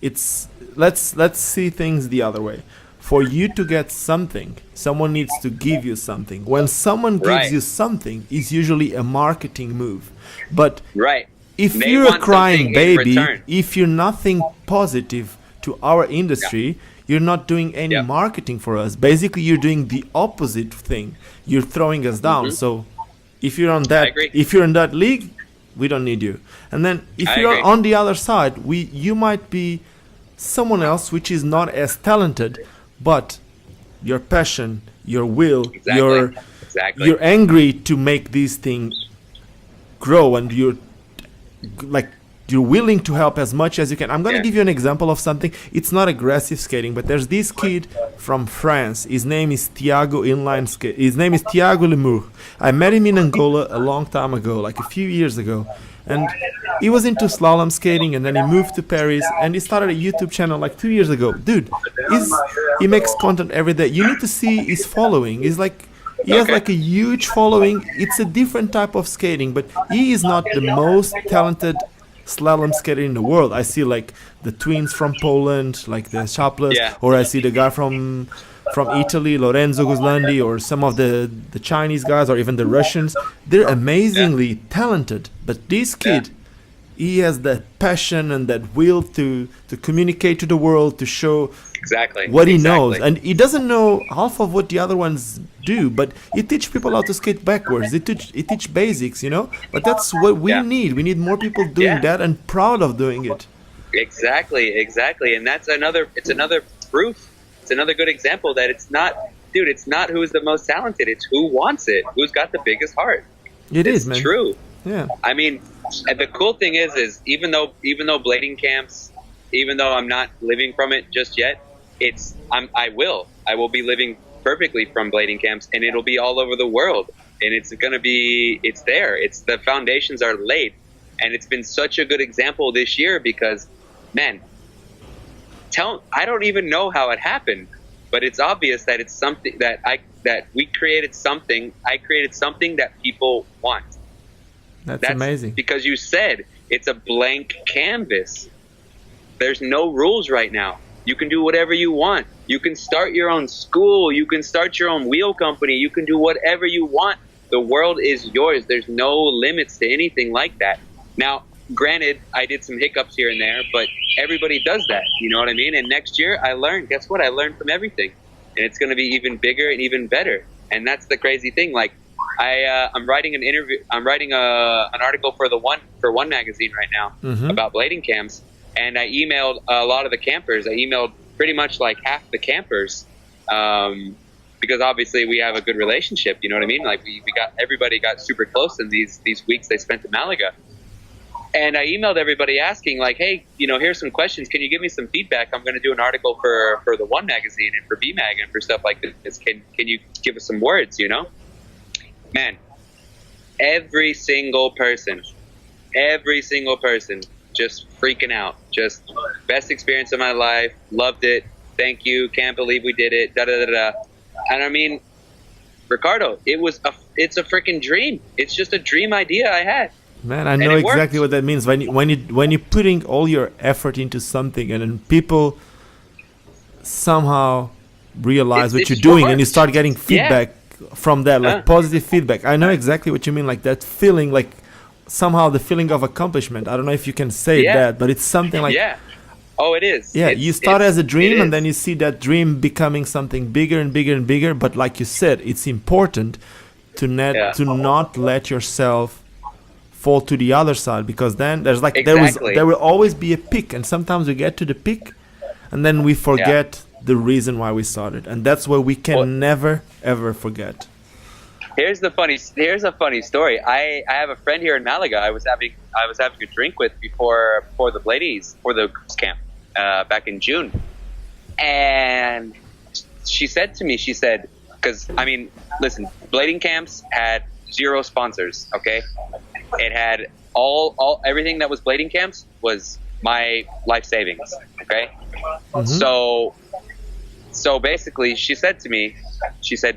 it's let's see things the other way. For you to get something, someone needs to give you something. When someone gives Right. you something, it's usually a marketing move. But Right. if They you're a want crying something in baby, return. if you're nothing positive to our industry, you're not doing any Yeah. marketing for us. Basically, you're doing the opposite thing. You're throwing us down. So if you're on that, agree. if you're in that league, we don't need you. And then if I you're agree. on the other side, you might be someone else which is not as talented, but your passion, your will, Exactly. you're angry to make these things grow, and you're willing to help as much as you can. I'm going to Yeah. give you an example of something. It's not aggressive skating, but there's this kid from France. His name is Thiago Inline Skate. His name is Thiago Lemur. I met him in Angola a long time ago, like a few years ago. And he was into slalom skating, and then he moved to Paris, and he started a YouTube channel like 2 years ago. Dude, he makes content every day. You need to see his following. He has Okay. like a huge following. It's a different type of skating, but he is not the most talented slalom skater in the world. I see like the twins from Poland, like the Chapless, Yeah. or I see the guy from Italy, Lorenzo Guslandi, or some of the Chinese guys, or even the Russians. They're amazingly talented, but this kid, he has that passion and that will to communicate to the world, to show Exactly. what he Exactly. knows. And he doesn't know half of what the other ones do, but he teach people how to skate backwards. He teach basics, you know. But that's what we Yeah. need. We need more people doing Yeah. that and proud of doing it. Exactly. And that's another proof. It's another good example that it's not who's the most talented. It's who wants it. Who's got the biggest heart. It It's is, man. true. Yeah. I mean, and the cool thing is even though blading camps, even though I'm not living from it just yet, I will be living perfectly from blading camps, and it'll be all over the world, and it's there. The foundations are laid. And it's been such a good example this year because, man, I don't even know how it happened, but it's obvious that it's something that I created something that people want. That's amazing. Because you said it's a blank canvas. There's no rules right now. You can do whatever you want. You can start your own school. You can start your own wheel company. You can do whatever you want. The world is yours. There's no limits to anything like that. Now, granted, I did some hiccups here and there, but everybody does that. You know what I mean? And next year, guess what? I learned from everything. And it's going to be even bigger and even better. And that's the crazy thing. Like, I'm writing an interview. I'm writing an article for One magazine right now about blading cams. And I emailed a lot of the campers. I emailed pretty much like half the campers, because obviously we have a good relationship. You know what I mean? Like everybody got super close in these weeks they spent in Malaga. And I emailed everybody asking like, hey, here's some questions. Can you give me some feedback? I'm going to do an article for the One magazine and for BMag and for stuff like this. Can you give us some words? Man, every single person just freaking out. Just best experience of my life. Loved it. Thank you. Can't believe we did it. Da da da da. And I mean, Ricardo, it's a freaking dream. It's just a dream idea I had. Man, I know exactly what that means. When you're putting all your effort into something, and then people somehow realize what you're doing, and you start getting feedback from that, like positive feedback. I know exactly what you mean. Like that feeling, like somehow the feeling of accomplishment. I don't know if you can say that, but it's something like oh, it is. Yeah, you start as a dream, and then you see that dream becoming something bigger and bigger and bigger. But like you said, it's important to not let yourself fall to the other side, because then there's like there will always be a peak, and sometimes we get to the peak, and then we forget the reason why we started, and that's what we can never ever forget. Here's a funny story. I have a friend here in Malaga. I was having a drink with before the Bladies for the camp back in June, and she said to me, because I mean, listen, blading camps had 0 sponsors. Okay, it had everything that was blading camps was my life savings. Okay, so basically, she said to me,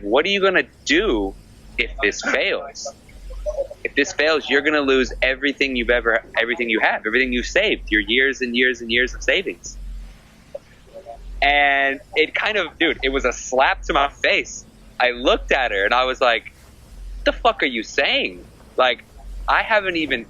"What are you gonna do if this fails? If this fails, you're gonna lose everything you have, everything you saved, your years and years and years of savings." And it kind of, it was a slap to my face. I looked at her and I was like, "What the fuck are you saying? Like, I haven't even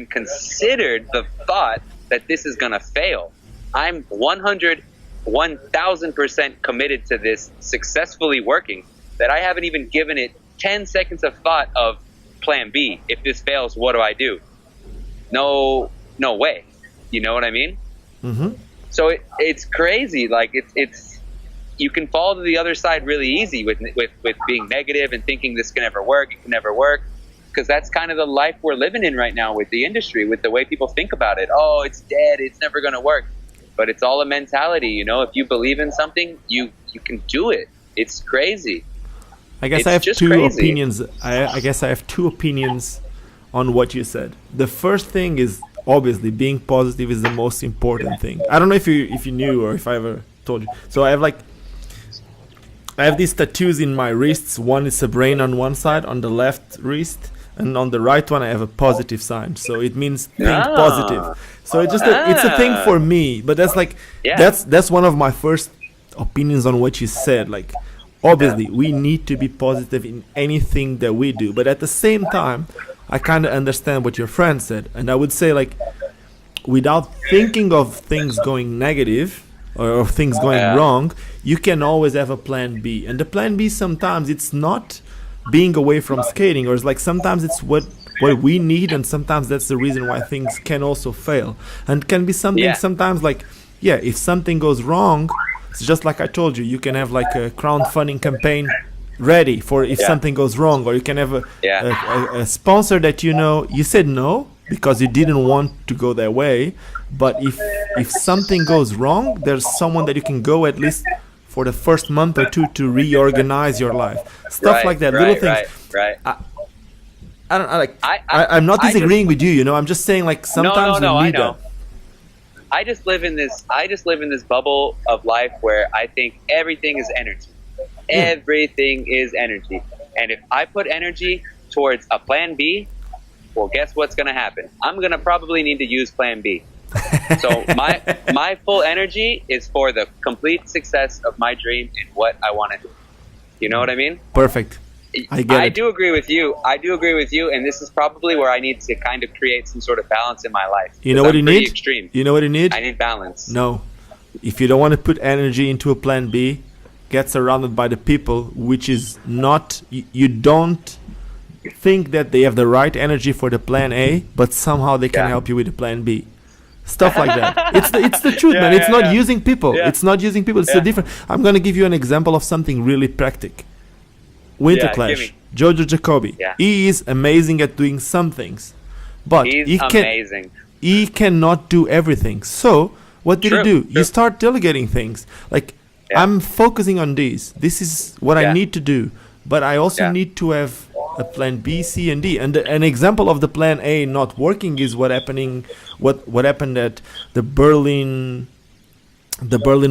considered the thought that this is gonna fail. I'm 1,000% committed to this successfully working, that I haven't even given it 10 seconds of thought of plan B. If this fails, what do I do? No way." You know what I mean? So it's crazy. Like it's you can fall to the other side really easy with being negative and thinking this can never work. It can never work, because that's kind of the life we're living in right now with the industry, with the way people think about it. Oh, it's dead. It's never going to work. But it's all a mentality. If you believe in something, you can do it. It's crazy. I guess I have two opinions. I guess I have two opinions on what you said. The first thing is, obviously, being positive is the most important thing. I don't know if you knew or if I ever told you. So I have these tattoos in my wrists. One is a brain on one side, on the left wrist, and on the right one I have a positive sign. So it means think positive. So it's a thing for me. But that's like that's one of my first opinions on what you said. Like, obviously, we need to be positive in anything that we do. But at the same time, I kind of understand what your friend said. And I would say, like, without thinking of things going negative or things going wrong, you can always have a plan B. And the plan B, sometimes it's not being away from skating, or it's like sometimes it's what we need, and sometimes that's the reason why things can also fail. And can be something sometimes like, if something goes wrong, it's just like I told you, you can have like a crowdfunding campaign ready for if something goes wrong, or you can have a sponsor that you said no because you didn't want to go that way, but if something goes wrong, there's someone that you can go at least for the first month or two to reorganize your life, stuff like that, little things. I don't I like. I- I'm not I just- disagreeing with you. You know, I'm just saying like sometimes no, we I need know. that. I just live in this bubble of life where I think everything is energy. Everything is energy. And if I put energy towards a plan B, well, guess what's going to happen? I'm going to probably need to use plan B. So my full energy is for the complete success of my dream and what I want to do. You know what I mean? Perfect. I get I it. do agree with you. I do agree with you, and this is probably where I need to kind of create some sort of balance in my life. You know 'Cause what I'm you pretty need? Extreme. You know what you need? I need balance. No. If you don't want to put energy into a plan B, get surrounded by the people which is not you don't think that they have the right energy for the plan A, but somehow they can Yeah. help you with the plan B. Stuff like that. It's the truth, Yeah, man. It's yeah, not yeah. using people. Yeah. It's not using people. It's Yeah. a different. I'm gonna give you an example of something really practical. Winter Yeah, give Clash. me. Jojo Jacobi. Yeah. He is amazing at doing some things, but He's he can amazing. he cannot do everything. So what did True, he do? true. You start delegating things. Like Yeah. I'm focusing on these. This is what I Yeah. need to do. But I also Yeah. need to have a plan B, C, and D. And an example of the plan A not working is what happened at the Berlin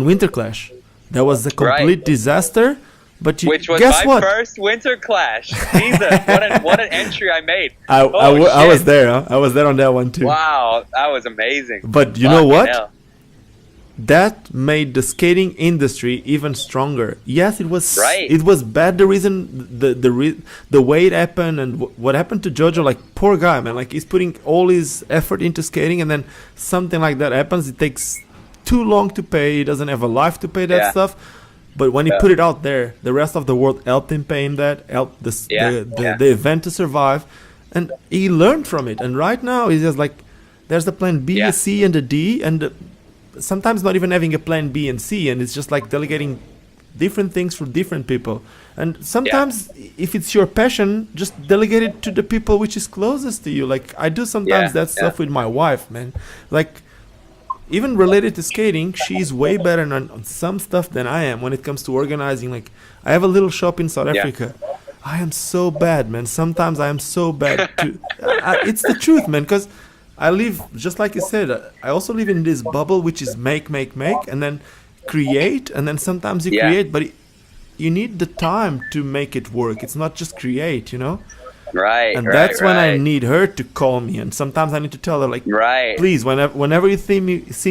Winter Clash. That was a complete Right. disaster. But you, Which was guess my what? first Winter Clash. Jesus, what an entry I made. I Oh, was shit. there. Huh? I was there on that one too. Wow, that was amazing. But you know Fucking what? hell. That made the skating industry even stronger. Yes, it was Right. it was bad. The reason the way it happened and what happened to Jojo, like poor guy, man. Like he's putting all his effort into skating, and then something like that happens. It takes too long to pay. He doesn't have a life to pay that Yeah. stuff. But when he Yeah. put it out there, the rest of the world helped him pay him that, helped Yeah, yeah. the event to survive, and he learned from it. And right now, he's just like, there's the plan B, Yeah. a C, and a D, and sometimes not even having a plan B and C, and it's just like delegating different things for different people. And sometimes, if it's your passion, just delegate it to the people which is closest to you. Like I do sometimes Yeah, that stuff yeah. with my wife, man. Like even related to skating, she's way better on some stuff than I am when it comes to organizing. Like I have a little shop in South Yeah. Africa. I am so bad, man. Sometimes I am so bad. It's the truth, man. Because I live just like you said. I also live in this bubble, which is make, and then create, and then sometimes you Yeah. create, but you need the time to make it work. It's not just create, you know. Right. And right, that's when I right. need her to call me, and sometimes I need to tell her like, Right. please, whenever you see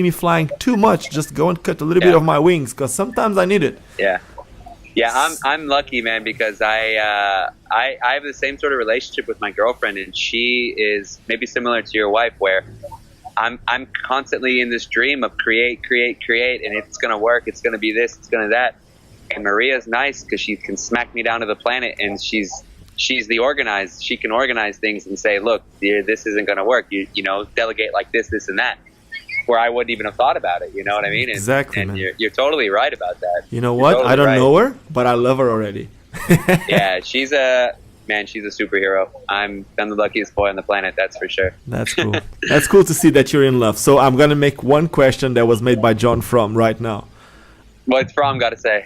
me flying too much, just go and cut a little bit Yeah. of my wings, because sometimes I need it. Yeah. Yeah, I'm lucky, man, because I have the same sort of relationship with my girlfriend, and she is maybe similar to your wife, where I'm constantly in this dream of create, and it's gonna work, it's gonna be this, it's gonna that. And Maria's nice because she can smack me down to the planet, and she's the organized. She can organize things and say, look, dear, this isn't gonna work. You know, delegate like this, and that. Where I wouldn't even have thought about it, you know what I mean? And, Exactly, and man. you're totally right about that. You know You're what? totally I don't right. know her, but I love her already. Yeah, she's a superhero. I'm the luckiest boy on the planet, that's for sure. That's cool. That's cool to see that you're in love. So I'm gonna make one question that was made by John Fromm right now. What's Fromm got to say?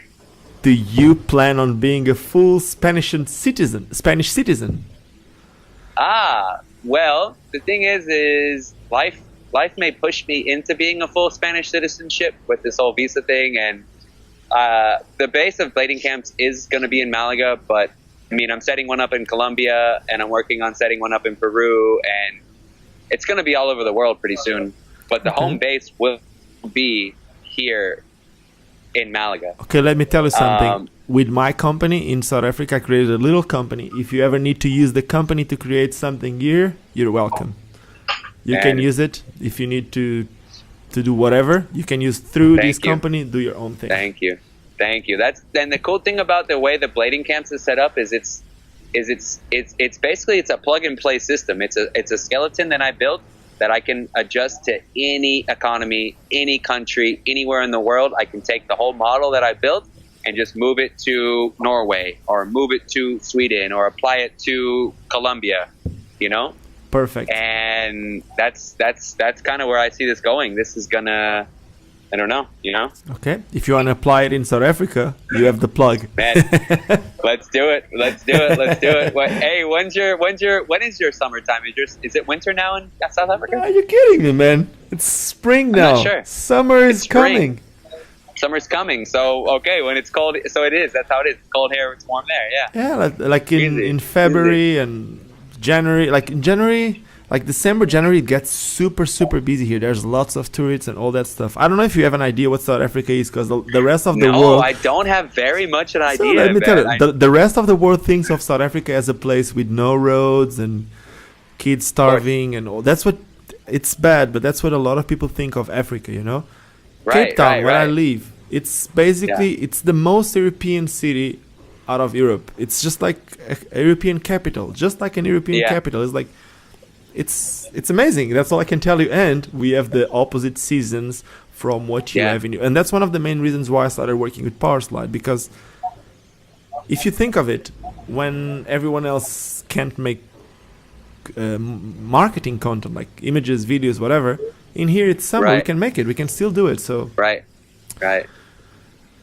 Do you plan on being a full Spanish citizen? Ah, well, the thing is life may push me into being a full Spanish citizenship with this whole visa thing, and the base of blading camps is going to be in Malaga, but I mean, I'm setting one up in Colombia, and I'm working on setting one up in Peru, and it's going to be all over the world pretty soon. But the Okay. home base will be here in Malaga. Okay, let me tell you something. Um, With my company in South Africa, I created a little company. If you ever need to use the company to create something here, you're welcome. You can And- use it. If you need to do whatever, you can use through Thank this you. company, do your own thing. Thank you. That's then the cool thing about the way the blading camps is set up is it's basically it's a plug and play system. It's a skeleton that I built that I can adjust to any economy, any country, anywhere in the world. I can take the whole model that I built and just move it to Norway or move it to Sweden or apply it to Colombia, you know? Perfect. And that's kind of where I see this going. This is gonna I don't know, you know? Okay. If you want to apply it in South Africa, you have the plug. Man, let's do it. Let's do it. Let's do it. Hey, when is your summertime? Is it winter now in South Africa? Are you kidding me, man? It's spring now. I'm not sure. Summer is coming. Summer's coming. So, okay, when it's cold, so it is. That's how it is. It's cold here, it's warm there, yeah. Yeah, like in February and January. Like in January, like December, January, it gets super, super busy here. There's lots of tourists and all that stuff. I don't know if you have an idea what South Africa is, because the rest of the world... No, I don't have very much an idea. So let me tell you, the rest of the world thinks of South Africa as a place with no roads and kids starving and all. That's what... It's bad, but that's what a lot of people think of Africa, you know? Right, Cape Town, where I right. live, it's basically... It's the most European city out of Europe. It's just like a European capital. Just like an European capital. It's like... It's amazing. That's all I can tell you. And we have the opposite seasons from what you have in you. And that's one of the main reasons why I started working with Powerslide. Because if you think of it, when everyone else can't make marketing content, like images, videos, whatever, in here it's summer. We can make it. We can still do it. So right.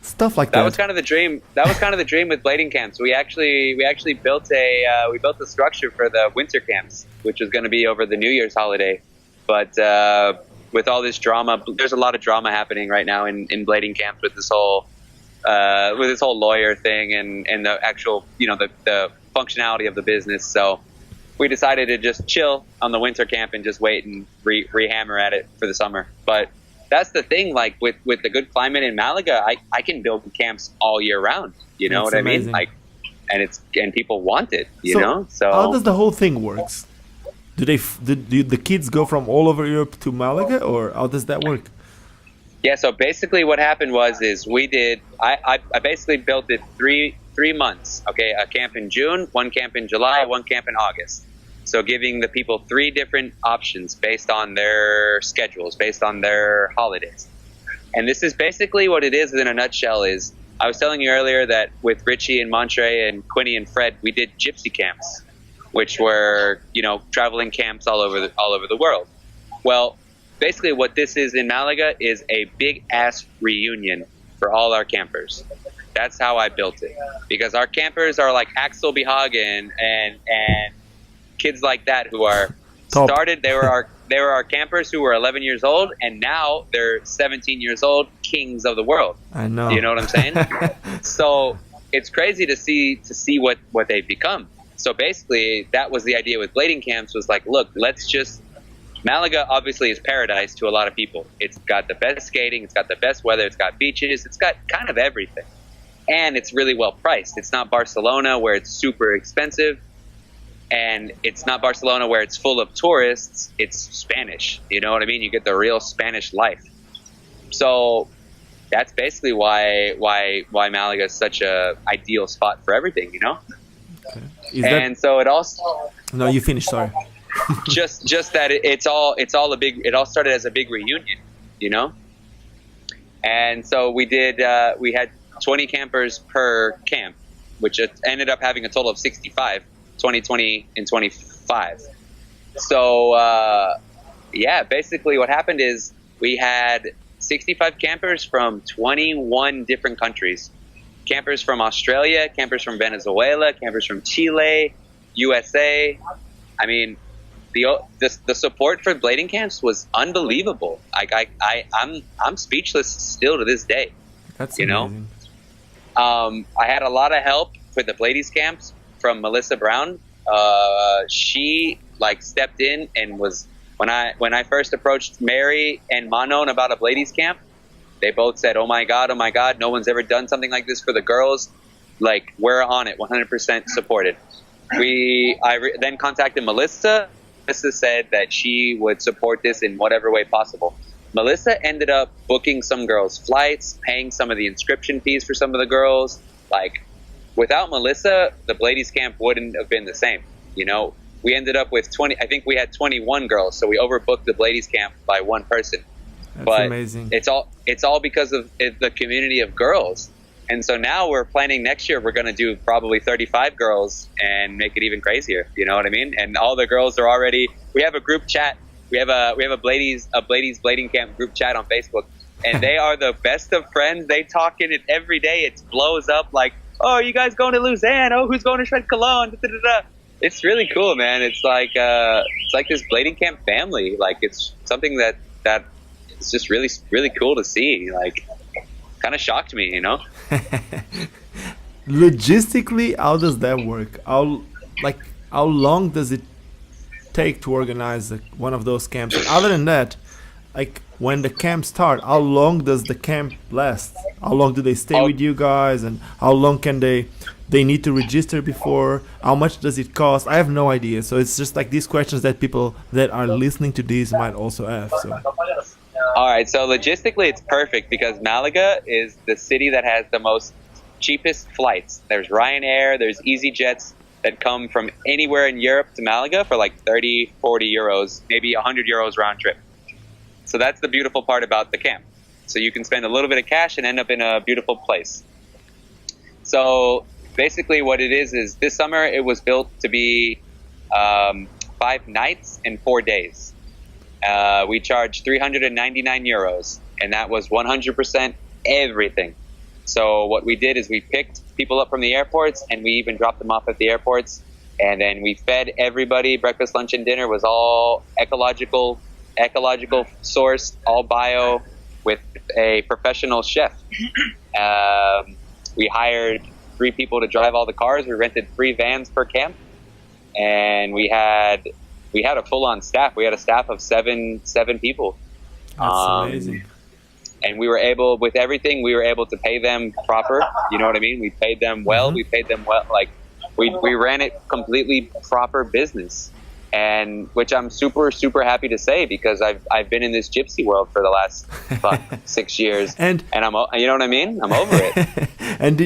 Stuff like that. That was kind of the dream. That was kind of the dream with blading camps. We actually built a structure for the winter camps, which was going to be over the New Year's holiday. But with all this drama, there's a lot of drama happening right now in blading camps with this whole lawyer thing and the actual, you know, the functionality of the business. So we decided to just chill on the winter camp and just wait and rehammer at it for the summer. But that's the thing, like with the good climate in Malaga, I can build camps all year round. You know what amazing. I mean? And people want it, you know? So how does the whole thing works? Do the kids go from all over Europe to Malaga, or how does that work? Yeah, so basically what happened is I basically built it three months. Okay, a camp in June, one camp in July, one camp in August. So giving the people 3 different options based on their schedules, based on their holidays. And this is basically what it is in a nutshell. Is I was telling you earlier that with Richie and Montre and Quinny and Fred, we did gypsy camps, which were, you know, traveling camps all over the world. Well, basically what this is in Malaga is a big ass reunion for all our campers. That's how I built it, because our campers are like Axel Behagen and kids like that who are Top. started. They were our campers who were 11 years old, and now they're 17 years old, kings of the world. I know. You know what I'm saying? So it's crazy to see what they've become. So basically, that was the idea with blading camps. Was like, look, Malaga obviously is paradise to a lot of people. It's got the best skating, it's got the best weather, it's got beaches, it's got kind of everything, and it's really well priced. It's not Barcelona where it's super expensive. And it's not Barcelona where it's full of tourists. It's Spanish. You know what I mean? You get the real Spanish life. So that's basically why Malaga is such a ideal spot for everything. You know. Okay. So it also. No, you finished. Sorry. just that it all started as a big reunion. You know. And so we had 20 campers per camp, which ended up having a total of 65. 2020 and 25. So basically what happened is we had 65 campers from 21 different countries. Campers from Australia, campers from Venezuela, campers from Chile, USA. I mean, the support for blading camps was unbelievable. I'm speechless still to this day. That's amazing. Know? I had a lot of help with the Bladies camps from Melissa Brown. She stepped in and was when I first approached Mary and Manon about a Bladies camp, they both said, oh my god, no one's ever done something like this for the girls. Like, we're on it, 100% supported. I then contacted Melissa. Melissa said that she would support this in whatever way possible. Melissa ended up booking some girls' flights, paying some of the inscription fees for some of the girls. Without Melissa, the Bladies camp wouldn't have been the same. You know, we ended up with 20. I think we had 21 girls, so we overbooked the Bladies camp by one person. That's amazing. It's all because of the community of girls. And so now we're planning next year. We're going to do probably 35 girls and make it even crazier. You know what I mean? And all the girls are already. We have a group chat. We have a Bladies blading camp group chat on Facebook. and they are the best of friends. They talk in it every day. It blows up like, oh, are you guys going to Lausanne? Oh, who's going to Shred Cologne? Da, da, da, da. It's really cool, man. It's like this blading camp family. Like, it's something that it's just really, really cool to see. Like, kind of shocked me, you know? Logistically, how does that work? How long does it take to organize one of those camps? And other than that, like when the camp start, how long does the camp last? How long do they stay with you guys, and how long can they need to register before? How much does it cost? I have no idea. So it's just like these questions that people that are listening to these might also have. So. All right, so logistically it's perfect because Malaga is the city that has the most cheapest flights. There's Ryanair, there's EasyJets that come from anywhere in Europe to Malaga for like 30, 40 euros, maybe 100 euros round trip. So that's the beautiful part about the camp. So you can spend a little bit of cash and end up in a beautiful place. So basically what it is this summer it was built to be 5 nights and 4 days. We charged 399 euros, and that was 100% everything. So what we did is we picked people up from the airports, and we even dropped them off at the airports, and then we fed everybody. Breakfast, lunch, and dinner was all ecological sourced, all bio, with a professional chef. We hired 3 people to drive all the cars. We rented 3 vans per camp, and we had a full-on staff. We had a staff of seven people. That's amazing. And we were able, with everything, we were able to pay them proper. You know what I mean? We paid them well. Mm-hmm. We paid them well. Like we ran it completely proper business, and which I'm super, super happy to say because I've been in this gypsy world for the last 6 years, and I'm, you know what I mean? I'm over it. And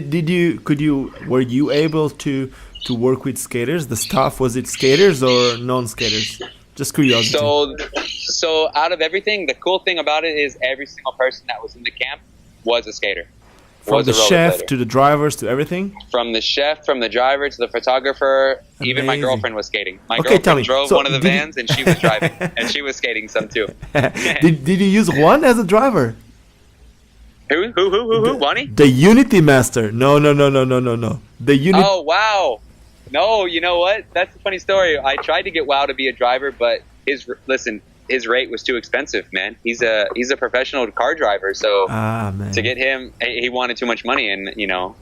were you able to work with skaters? The staff, was it skaters or non-skaters? Just curiosity. So out of everything, the cool thing about it is every single person that was in the camp was a skater. From the chef to the drivers to everything? From the chef, from the driver to the photographer. Amazing. Even my girlfriend was skating. My girlfriend drove one of the vans and she was driving. And she was skating some too. Did you use Juan as a driver? Who? Wani? The Unity Master. No. The Unity. Oh, wow. No, you know what? That's a funny story. I tried to get Wow to be a driver, but his rate was too expensive, man. He's a professional car driver, so to get him, he wanted too much money, and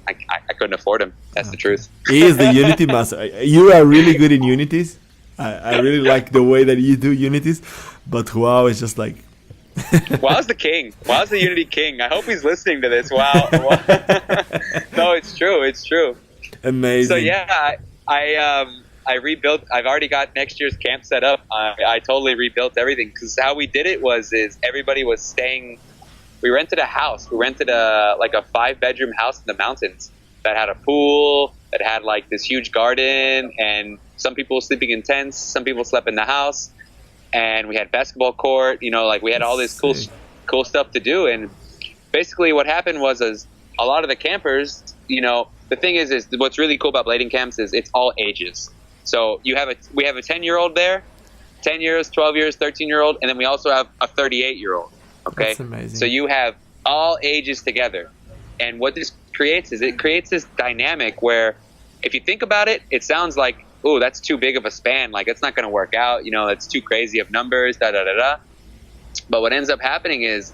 I couldn't afford him. That's the truth. He is the Unity Master. You are really good in Unities. I really like the way that you do Unities, but Wow is just like. Wow's the king. Wow's the Unity king. I hope he's listening to this. Wow. No, it's true. It's true. Amazing. So yeah, I rebuilt. I've already got next year's camp set up. I totally rebuilt everything because how we did it is everybody was staying. We rented a house. We rented a 5-bedroom house in the mountains that had a pool, that had like this huge garden, and some people were sleeping in tents. Some people slept in the house, and we had basketball court. We had all this cool stuff to do. And basically, what happened was a lot of the campers, the thing is what's really cool about blading camps is it's all ages. So we have a 10-year-old there, 10 years, 12 years, 13-year-old, and then we also have a 38-year-old. Okay, that's amazing. So you have all ages together, and what this creates is it creates this dynamic where, if you think about it, it sounds like, oh, that's too big of a span. Like it's not going to work out. It's too crazy of numbers. Da da da da. But what ends up happening is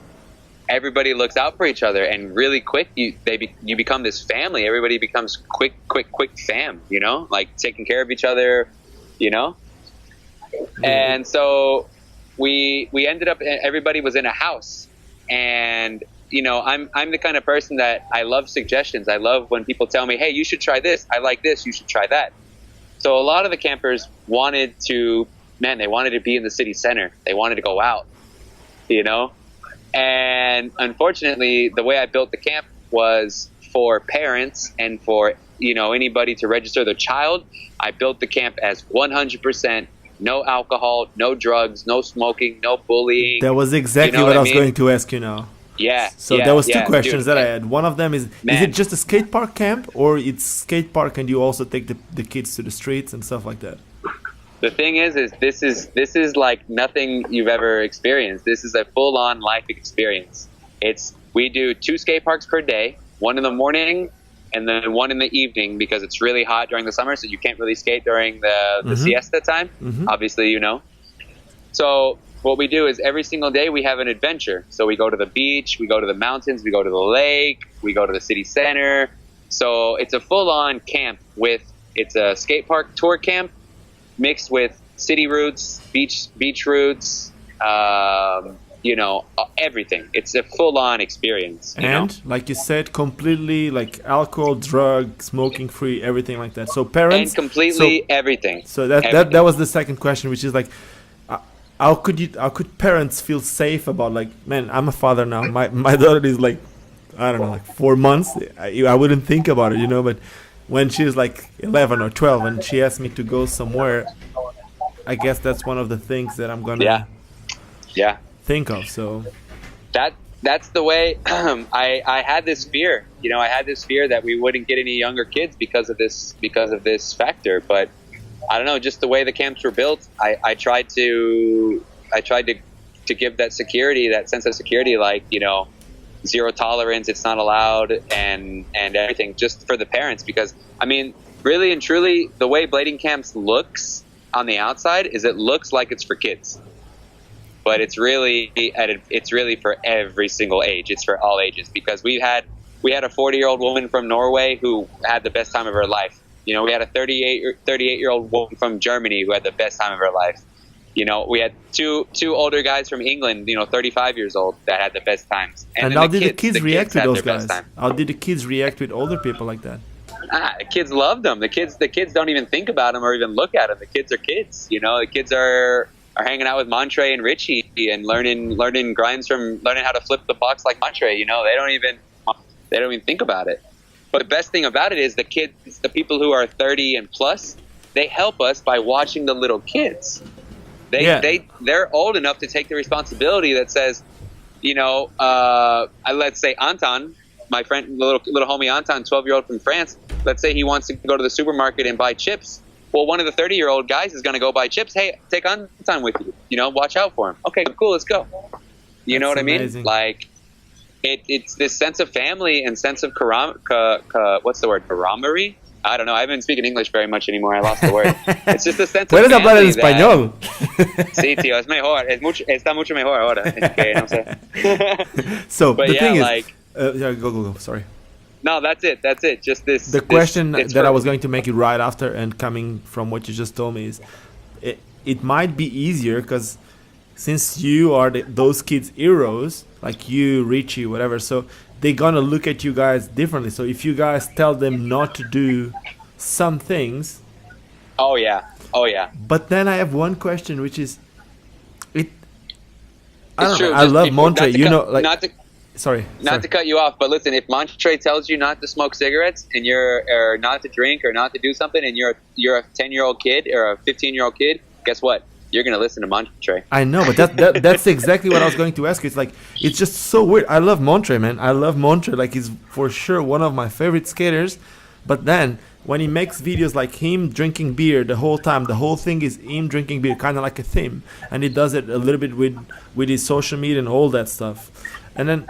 everybody looks out for each other, and really quick you become this family. Everybody becomes quick fam, like taking care of each other, And so we ended up, everybody was in a house, and I'm the kind of person that I love suggestions. I love when people tell me, hey, you should try this, I like this, you should try that. So a lot of the campers wanted to be in the city center. They wanted to go out, And unfortunately, the way I built the camp was for parents and for, anybody to register their child. I built the camp as 100% no alcohol, no drugs, no smoking, no bullying. That was exactly what I was going to ask you now. Yeah. So there was 2 questions that I had. One of them is it just a skate park camp, or it's skate park and you also take the kids to the streets and stuff like that? The thing is this is like nothing you've ever experienced. This is a full-on life experience. We do 2 skate parks per day, one in the morning and then one in the evening, because it's really hot during the summer, so you can't really skate during the siesta time. Obviously, you know. So what we do is every single day we have an adventure. So we go to the beach, we go to the mountains, we go to the lake, we go to the city center. So it's a full-on camp it's a skate park tour camp mixed with city routes, beach routes, you know, everything. It's a full-on experience. And like you said, completely like alcohol, drug, smoking free, everything like that. So parents and completely everything. So that was the second question, which is like, how could parents feel safe about, like, man, I'm a father now. My daughter is like, I don't know, like 4 months. I wouldn't think about it, you know, but when she's like 11 or 12 and she asks me to go somewhere, I guess that's one of the things that I'm gonna think of. So that's the way. I had this fear, you know, that we wouldn't get any younger kids because of this factor. But I don't know, just the way the camps were built, I tried to give that security, that sense of security, like, you know, zero tolerance, it's not allowed, and everything, just for the parents. Because I mean, really and truly, the way blading camps looks on the outside is it looks like it's for kids, but it's really for every single age. It's for all ages, because we had a 40-year-old woman from Norway who had the best time of her life. You know, we had a 38-year-old woman from Germany who had the best time of her life. You know, we had two older guys from England, you know, 35 years old, that had the best times. And how did the kids react to those guys? How did the kids react with older people like that? The kids loved them. The kids don't even think about them or even look at them. The kids are kids. You know, the kids are hanging out with Montre and Richie and learning grinds learning how to flip the box like Montre. You know, they don't even think about it. But the best thing about it is the kids, the people who are 30 and plus, they help us by watching the little kids. They're old enough to take the responsibility that says, you know, let's say Anton, my friend, little homie Anton, 12-year-old from France, let's say he wants to go to the supermarket and buy chips. Well, one of the 30-year-old guys is going to go buy chips. Hey, take Anton with you. You know, watch out for him. Okay, cool, let's go. You know what I mean? Amazing. Like, it's this sense of family and sense of what's the word? Camaraderie? I don't know. I haven't been speaking English very much anymore. I lost the word. It's just a sense of ¿Puedes hablar en family español? Sí, tío, es mejor. Está mucho mejor ahora. Es que, no sé. So, but the yeah, thing is... like... go. Sorry. No, that's it. Just this... The question that I was going to make it right after, and coming from what you just told me, is it might be easier, because since you are those kids' heroes, like you, Richie, whatever, so they're gonna look at you guys differently. So if you guys tell them not to do some things... Oh yeah. But then I have one question, which is... I love Montre, you know, like... Sorry. To cut you off, but listen, if Montre tells you not to smoke cigarettes and or not to drink or not to do something, and you're a 10-year-old kid or a 15-year-old kid, guess what? You're gonna listen to Montre. I know, but that's exactly what I was going to ask you. It's like, it's just so weird. I love Montre, man. I love Montre. Like, he's for sure one of my favorite skaters. But then when he makes videos like him drinking beer the whole time, the whole thing is him drinking beer, kind of like a theme, and he does it a little bit with his social media and all that stuff. And then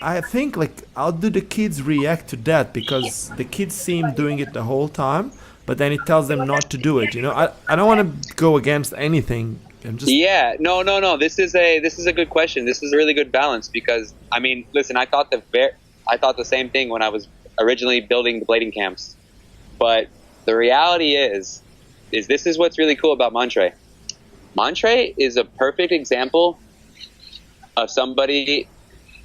I think, like, how do the kids react to that? Because the kids see him doing it the whole time, but then he tells them not to do it. You know, I don't want to go against anything. Yeah, no. This is a good question. This is a really good balance, because I mean, listen, I thought the same thing when I was originally building the blading camps, but the reality is this is what's really cool about Montre. Montre is a perfect example of somebody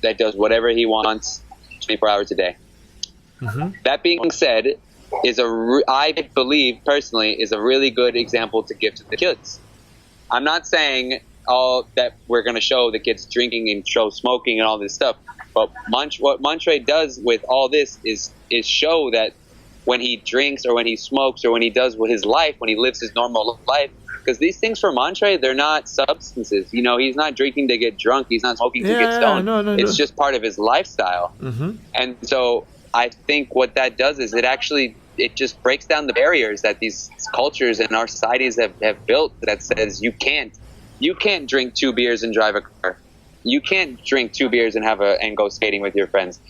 that does whatever he wants 24 hours a day. Mm-hmm. That being said, I believe personally is a really good example to give to the kids. I'm not saying that we're going to show the kids drinking and show smoking and all this stuff, but what Montre does with all this is show that when he drinks or when he smokes or when he does with his life, when he lives his normal life, because these things for Montre, they're not substances. You know, he's not drinking to get drunk. He's not smoking to get stoned. No. It's just part of his lifestyle. Mm-hmm. And so I think what that does is it just breaks down the barriers that these cultures and our societies have built, that says you can't drink 2 beers and drive a car. you can't drink 2 beers and go skating with your friends.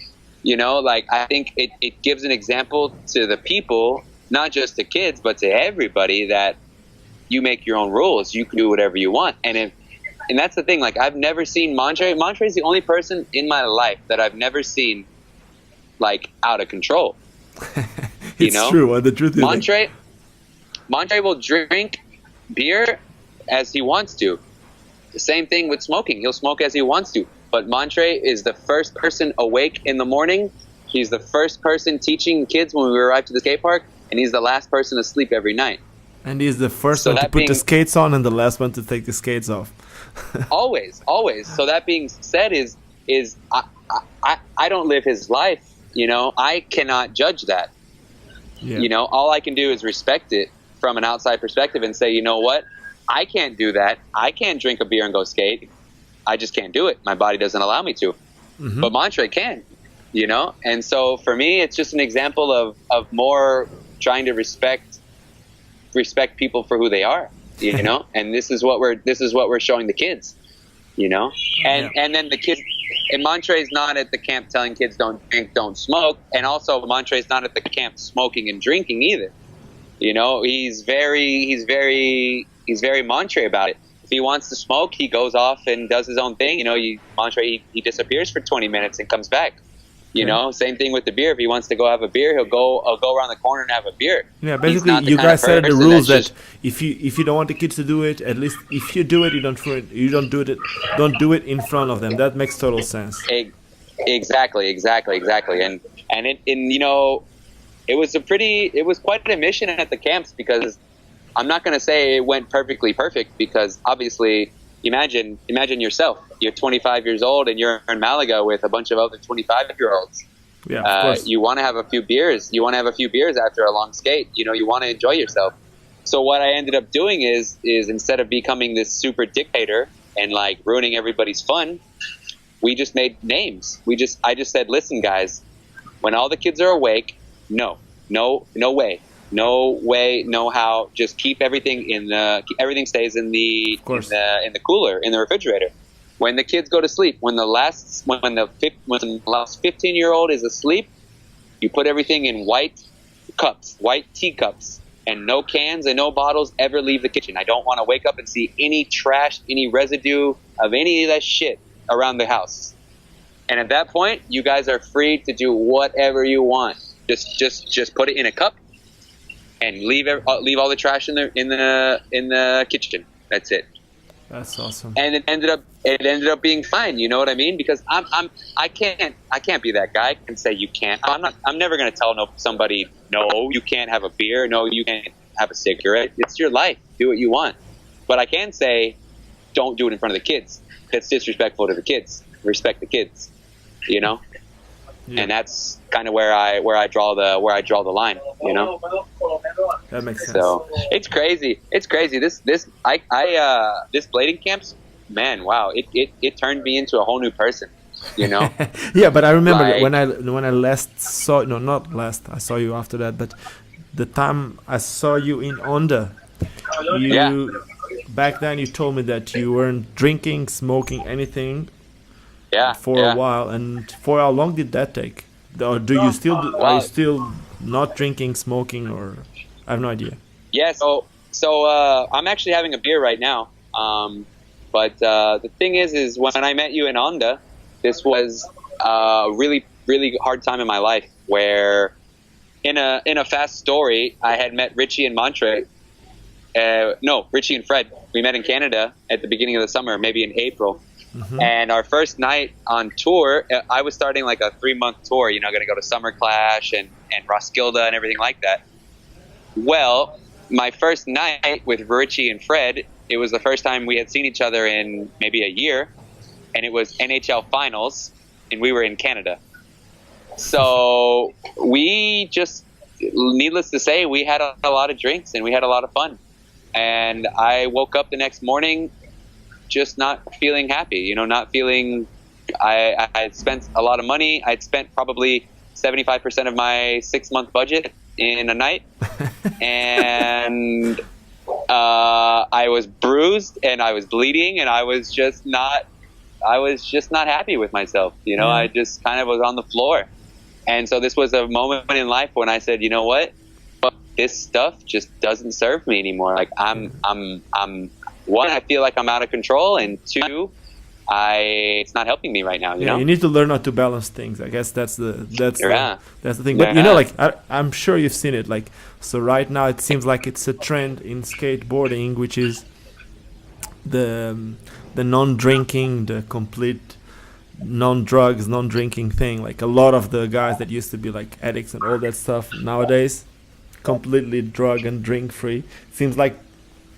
You know, like, I think it gives an example to the people, not just to kids, but to everybody, that you make your own rules. You can do whatever you want. And that's the thing. Like, I've never seen Montre. Montre is the only person in my life that I've never seen, like, out of control. It's true. The truth is, Montre will drink beer as he wants to. The same thing with smoking. He'll smoke as he wants to. But Montre is the first person awake in the morning. He's the first person teaching kids when we arrive to the skate park, and he's the last person asleep every night. And he's the first one to put the skates on and the last one to take the skates off. always. So that being said, I don't live his life. You know, I cannot judge that. Yeah. You know, all I can do is respect it from an outside perspective and say, you know what? I can't do that. I can't drink a beer and go skate. I just can't do it. My body doesn't allow me to. Mm-hmm. But Montre can, you know? And so for me, it's just an example of more trying to respect people for who they are, you know? And this is what we're showing the kids, you know? And then the kids, and Montre's not at the camp telling kids don't drink, don't smoke. And also Montre's not at the camp smoking and drinking either. You know, he's very Montre about it. If he wants to smoke, he goes off and does his own thing. You know, Montre, he disappears for 20 minutes and comes back. You know, same thing with the beer. If he wants to go have a beer, I'll go around the corner and have a beer. Yeah, basically, you guys set the rules that if you don't want the kids to do it, at least if you do it, don't do it in front of them. That makes total sense. Exactly. And you know, it was quite a mission at the camps, because I'm not going to say it went perfect, because obviously, imagine yourself. You're 25 years old and you're in Malaga with a bunch of other 25-year-olds. Yeah, of course. You want to have a few beers. You want to have a few beers after a long skate. You know, you want to enjoy yourself. So what I ended up doing is instead of becoming this super dictator and like ruining everybody's fun, we just made names. I just said, listen, guys, when all the kids are awake, no way, no how. Just keep everything everything stays in the cooler, in the refrigerator. When the kids go to sleep, when the last 15-year-old is asleep, you put everything in white teacups, and no cans and no bottles ever leave the kitchen. I don't want to wake up and see any trash, any residue of any of that shit around the house. And at that point, you guys are free to do whatever you want. Just put it in a cup and leave all the trash in the kitchen. That's it. That's awesome. And it ended up being fine. You know what I mean? Because I can't be that guy and say you can't. I'm never gonna tell somebody no, you can't have a beer. No, you can't have a cigarette. It's your life. Do what you want. But I can say, don't do it in front of the kids. That's disrespectful to the kids. Respect the kids. You know. Yeah. And that's kind of where I draw the line, you know. That makes sense. So it's crazy. This blading camps, man, wow, it turned me into a whole new person, you know. Yeah, but I remember when I last saw, no, not last, I saw you after that, but the time I saw you in Onda, back then you told me that you weren't drinking, smoking, anything. For a while. And for how long did that take? Or are you still not drinking, smoking, or I have no idea? Yeah, so I'm actually having a beer right now. But the thing is when I met you in Onda, this was a really, really hard time in my life, where in a fast story, I had met Richie and Montre. Richie and Fred. We met in Canada at the beginning of the summer, maybe in April. Mm-hmm. And our first night on tour, I was starting like a 3-month tour, you know, going to go to Summer Clash and Roskilde and everything like that. Well, my first night with Richie and Fred, it was the first time we had seen each other in maybe a year, and it was NHL Finals, and we were in Canada. So we just, needless to say, we had a lot of drinks and we had a lot of fun. And I woke up the next morning just not feeling happy, you know, not feeling. I had spent a lot of money. I'd spent probably 75% of my 6-month budget in a night, and I was bruised and I was bleeding and I was just not I was just not happy with myself. You know, I just kind of was on the floor. And so this was a moment in life when I said, you know what? This stuff just doesn't serve me anymore. Like I'm one, I feel like I'm out of control, and two, it's not helping me right now. You know, you need to learn how to balance things. I guess that's the thing. But Yeah. you know, like I'm sure you've seen it. Like, so right now it seems like it's a trend in skateboarding, which is the non-drinking, the complete non-drugs, non-drinking thing. Like a lot of the guys that used to be like addicts and all that stuff nowadays, completely drug and drink free. Seems like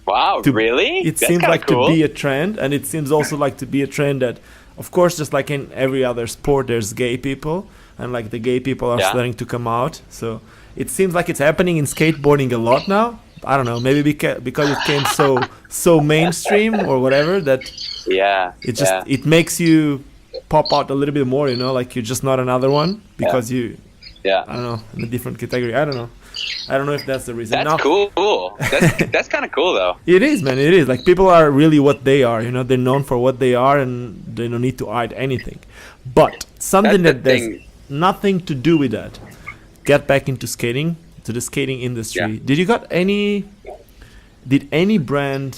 wow, really? It That's seems kinda like cool. to be a trend, and it seems also like to be a trend that, of course, just like in every other sport, there's gay people, and like the gay people are Yeah. starting to come out. So it seems like it's happening in skateboarding a lot now. I don't know, maybe because it came so mainstream or whatever, that Yeah. it just yeah. it makes you pop out a little bit more. You know, like you're just not another one because you, Yeah. I don't know, in a different category. I don't know if that's the reason. That's Now, cool. That's kind of cool though. it is, man. It is. Like, people are really what they are. You know, they're known for what they are, and they don't need to hide anything. But something That's the that has thing. nothing to do with that. Get back into skating, to the skating industry. Yeah. Did any brand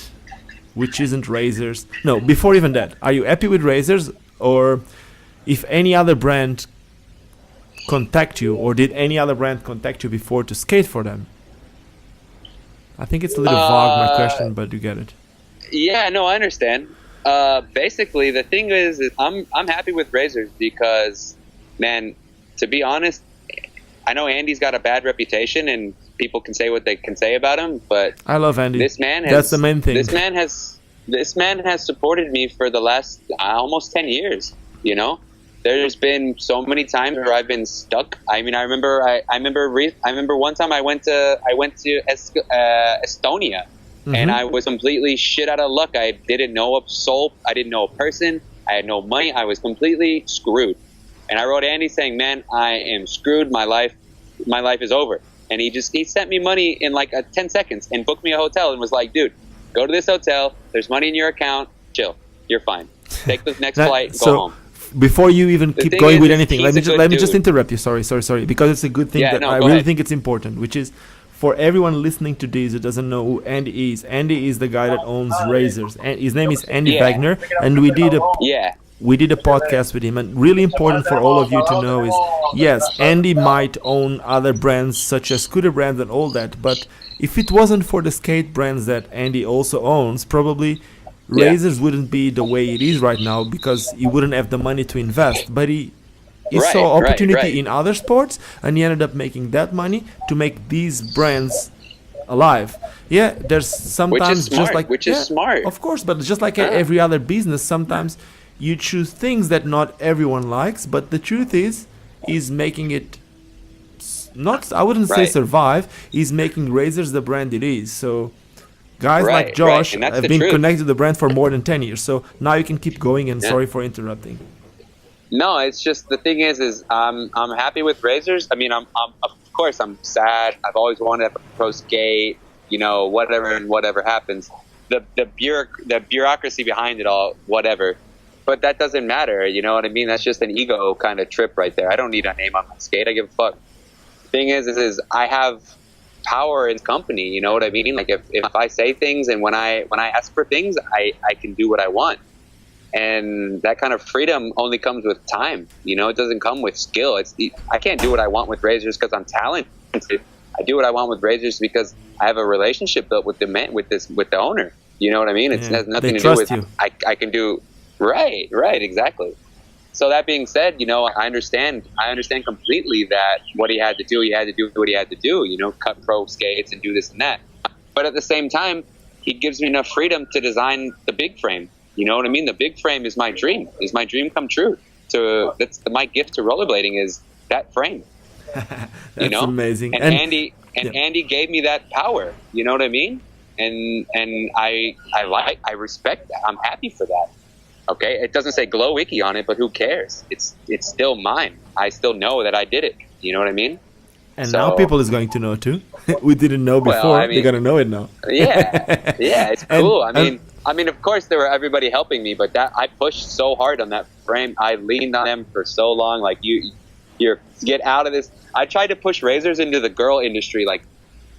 which isn't Razors? No, before even that, are you happy with Razors, or if any other brand contact you, or did any other brand contact you before to skate for them? I think it's a little vague, my question, but you get it. Yeah, no, I understand. Basically, the thing is I'm happy with Razors because, man, to be honest, I know Andy's got a bad reputation and people can say what they can say about him, but I love Andy. this man has, That's the main thing. This man has supported me for the last almost 10 years, you know? There's been so many times where I've been stuck. I mean, I remember one time I went to Estonia, and I was completely shit out of luck. I didn't know a soul. I didn't know a person. I had no money. I was completely screwed. And I wrote Andy saying, "Man, I am screwed. My life is over." And he sent me money in like 10 seconds and booked me a hotel and was like, "Dude, go to this hotel. There's money in your account. Chill. You're fine. Take the next flight. Go home." Before you even keep thing going is, with anything, let he's a me good just dude. interrupt you. Sorry, because it's a good thing Yeah, that no, I go really ahead. think it's important, which is for everyone listening to this who doesn't know who Andy is. Andy is the guy that owns Razors, and his name is Andy Yeah. Wagner, and we did Yeah. a podcast with him. And really important for all of you to know is, yes, Andy might own other brands such as scooter brands and all that, but if it wasn't for the skate brands that Andy also owns, probably Yeah. Razors wouldn't be the way it is right now, because he wouldn't have the money to invest. But he Right, saw right, opportunity right. in other sports, and he ended up making that money to make these brands alive. Yeah, there's sometimes smart, just like which is smart. Of course, but just like every other business, sometimes you choose things that not everyone likes. But the truth is making it not. I wouldn't say Right. survive. He's making Razors the brand it is. So guys Right, like Josh and that's have the been truth. connected to the brand for more than 10 years. So now you can keep going. And Yeah. sorry for interrupting. No, it's just the thing is I'm happy with Razors. I mean, I'm of course I'm sad. I've always wanted to have a pro skate, you know, whatever happens. The bureaucracy behind it all, whatever. But that doesn't matter, you know what I mean? That's just an ego kind of trip right there. I don't need a name on my skate. I give a fuck. The thing is I have power in company, you know what I mean? Like if I say things and when I ask for things, I can do what I want. And that kind of freedom only comes with time. You know, it doesn't come with skill. I can't do what I want with Razors because I'm talented. I do what I want with Razors because I have a relationship built with the owner. You know what I mean? It Yeah. has nothing They to do trust with you. I can do right, exactly. So that being said, you know, I understand completely that what he had to do what he had to do. You know, cut pro skates and do this and that. But at the same time, he gives me enough freedom to design the big frame. You know what I mean? The big frame is my dream. Is my dream come true? That's my gift to rollerblading is that frame. That's You know, amazing. And Andy gave me that power. You know what I mean? And I respect that. I'm happy for that. Okay, it doesn't say Glow Wiki on it, but who cares? It's still mine. I still know that I did it. You know what I mean? And So- now people is going to know too. We didn't know Well, before. I mean- They're gonna know it now. Yeah, it's And- cool. I mean, I mean, of course, there were everybody helping me, but that I pushed so hard on that frame. I leaned on them for so long. Like you're get out of this. I tried to push razors into the girl industry like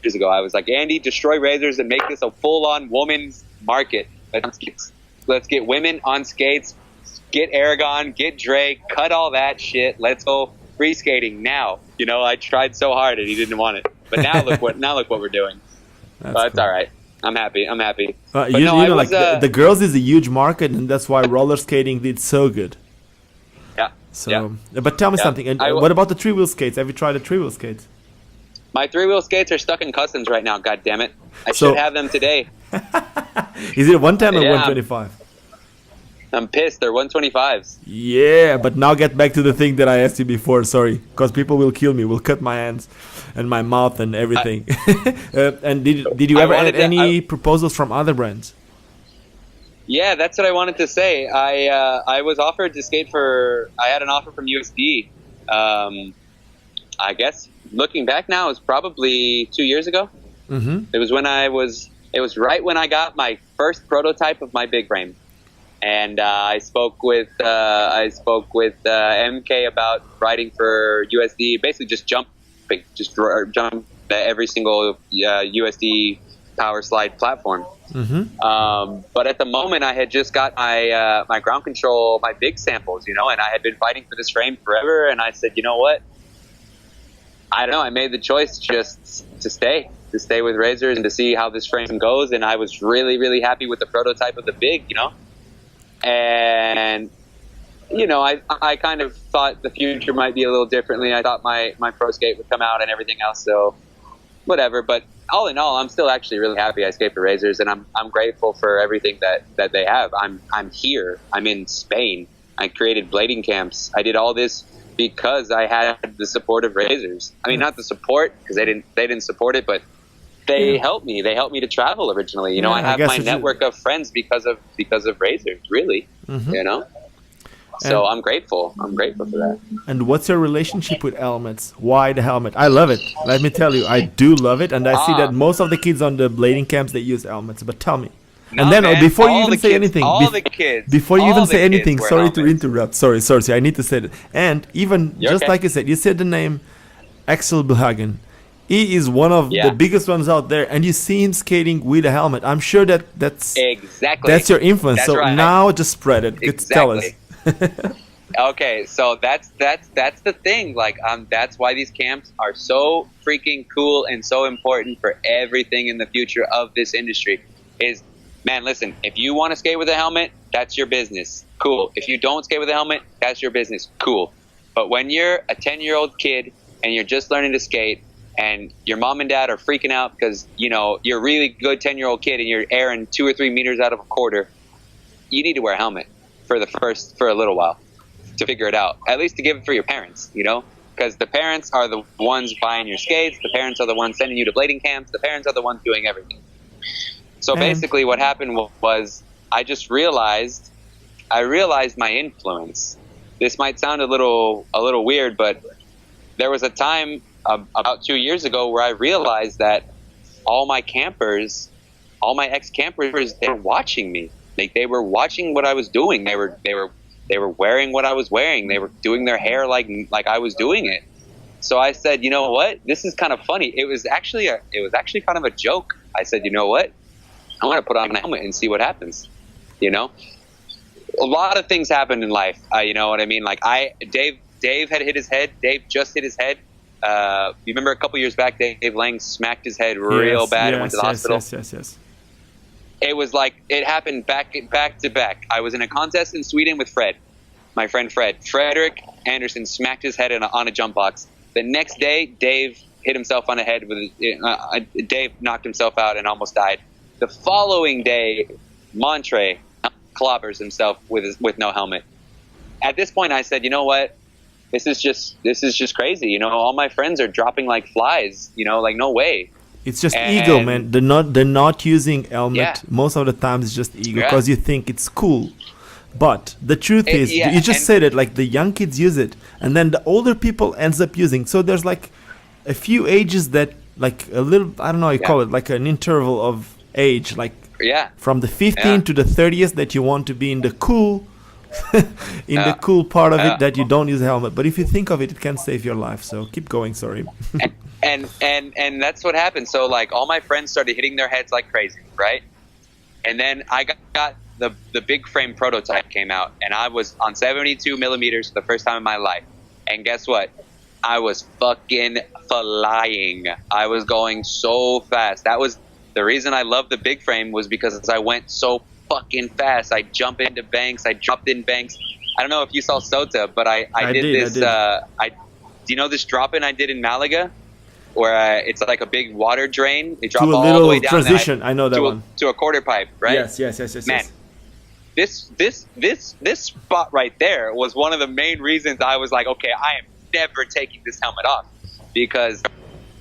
years ago. I was like, Andy, destroy razors and make this a full-on woman's market. Let's get women on skates. Get Aragon, get Drake, cut all that shit. Let's go free skating now. You know, I tried so hard and he didn't want it. But now look what we're doing. But it's all right. I'm happy. But you know, like the girls is a huge market, and that's why roller skating did so good. Yeah. So, but tell me something. And what about the 3-wheel skates? Have you tried the 3-wheel skates? My 3-wheel skates are stuck in customs right now. God damn it! I should have them today. Is it 110 or 125? I'm pissed. They're 125s. Yeah, but now get back to the thing that I asked you before. Sorry, because people will kill me. Will cut my hands and my mouth and everything. And did you ever have any proposals from other brands? Yeah, that's what I wanted to say. I was offered to skate for. I had an offer from USD. I guess looking back now, it was probably 2 years ago. Mm-hmm. It was when It was right when I got my first prototype of my big frame. And I spoke with MK about writing for USD, basically just jump every single USD power slide platform. Mm-hmm. But at the moment, I had just got my ground control, my big samples, and I had been fighting for this frame forever. And I said, you know what? I don't know. I made the choice just to stay with Razors and to see how this frame goes. And I was really, really happy with the prototype of the big, And, I kind of thought the future might be a little differently. I thought my pro skate would come out and everything else. So whatever. But all in all, I'm still actually really happy I skate for Razors, and I'm grateful for everything that they have. I'm here. I'm in Spain. I created blading camps. I did all this because I had the support of Razors. I mean, not the support, because they didn't support it, but they helped me. They helped me to travel originally. I have my network of friends because of Razors, really. Mm-hmm. So I'm grateful. I'm grateful for that. And what's your relationship with helmets? Why the helmet? I love it. Let me tell you, I do love it, and I see that most of the kids on the blading camps, they use helmets. But tell me. No, and then man, before you even say anything, before you even say anything, sorry to interrupt. Sorry, I need to say that. And even just like you said the name Axel Buhagen. He is one of the biggest ones out there, and you see him skating with a helmet. I'm sure that's your influence. That's so right. Now just spread it. Exactly. Tell us. Okay, so that's the thing. That's why these camps are so freaking cool and so important for everything in the future of this industry. Man, listen, if you want to skate with a helmet, that's your business. Cool. If you don't skate with a helmet, that's your business. Cool. But when you're a 10-year-old kid and you're just learning to skate, and your mom and dad are freaking out because, you're a really good 10-year-old kid and you're airing 2 or 3 meters out of a quarter, you need to wear a helmet for a little while to figure it out. At least to give it for your parents, because the parents are the ones buying your skates. The parents are the ones sending you to blading camps. The parents are the ones doing everything. So basically what happened was I realized my influence. This might sound a little weird, but there was a time about 2 years ago where I realized that all my ex-campers, they were watching me. They were watching what I was doing. They were wearing what I was wearing. They were doing their hair like I was doing it. So I said, you know what? This is kind of funny. It was actually kind of a joke. I said, you know what? I want to put on a helmet and see what happens. A lot of things happened in life. You know what I mean? Dave had hit his head. Dave just hit his head. You remember a couple years back, Dave Lang smacked his head real bad and went to the hospital? Yes. It was it happened back to back. I was in a contest in Sweden with Fred, my friend Fred. Frederick Anderson smacked his head on a jump box. The next day, Dave hit himself on the head Dave knocked himself out and almost died. The following day, Montre clobbers himself with no helmet. At this point, I said, you know what? This is just crazy. All my friends are dropping like flies. No way. It's just ego, man. They're not using helmet. Most of the time it's just ego because you think it's cool. But the truth is, you just said it, the young kids use it, and then the older people ends up using. So there's a few ages that a little, I don't know how you call it, an interval of age, Yeah. From the 15th Yeah. to the 30th that you want to be in the cool, in the cool part of it that you don't use a helmet. But if you think of it, it can save your life. So keep going. Sorry. And that's what happened. So like all my friends started hitting their heads like crazy, right? And then I got the big frame prototype came out, and I was on 72 millimeters for the first time in my life. And guess what? I was fucking flying. I was going so fast. That was the reason I loved the big frame, was because I went so fucking fast. I jump into banks. I dropped in banks. I don't know if you saw Sota, but I did this. Do you know this drop in I did in Malaga, where it's like a big water drain? They drop To a all little the way down. transition. I know that one. To a quarter pipe, right? Yes. Man, this spot right there was one of the main reasons I was like, okay, I am never taking this helmet off, because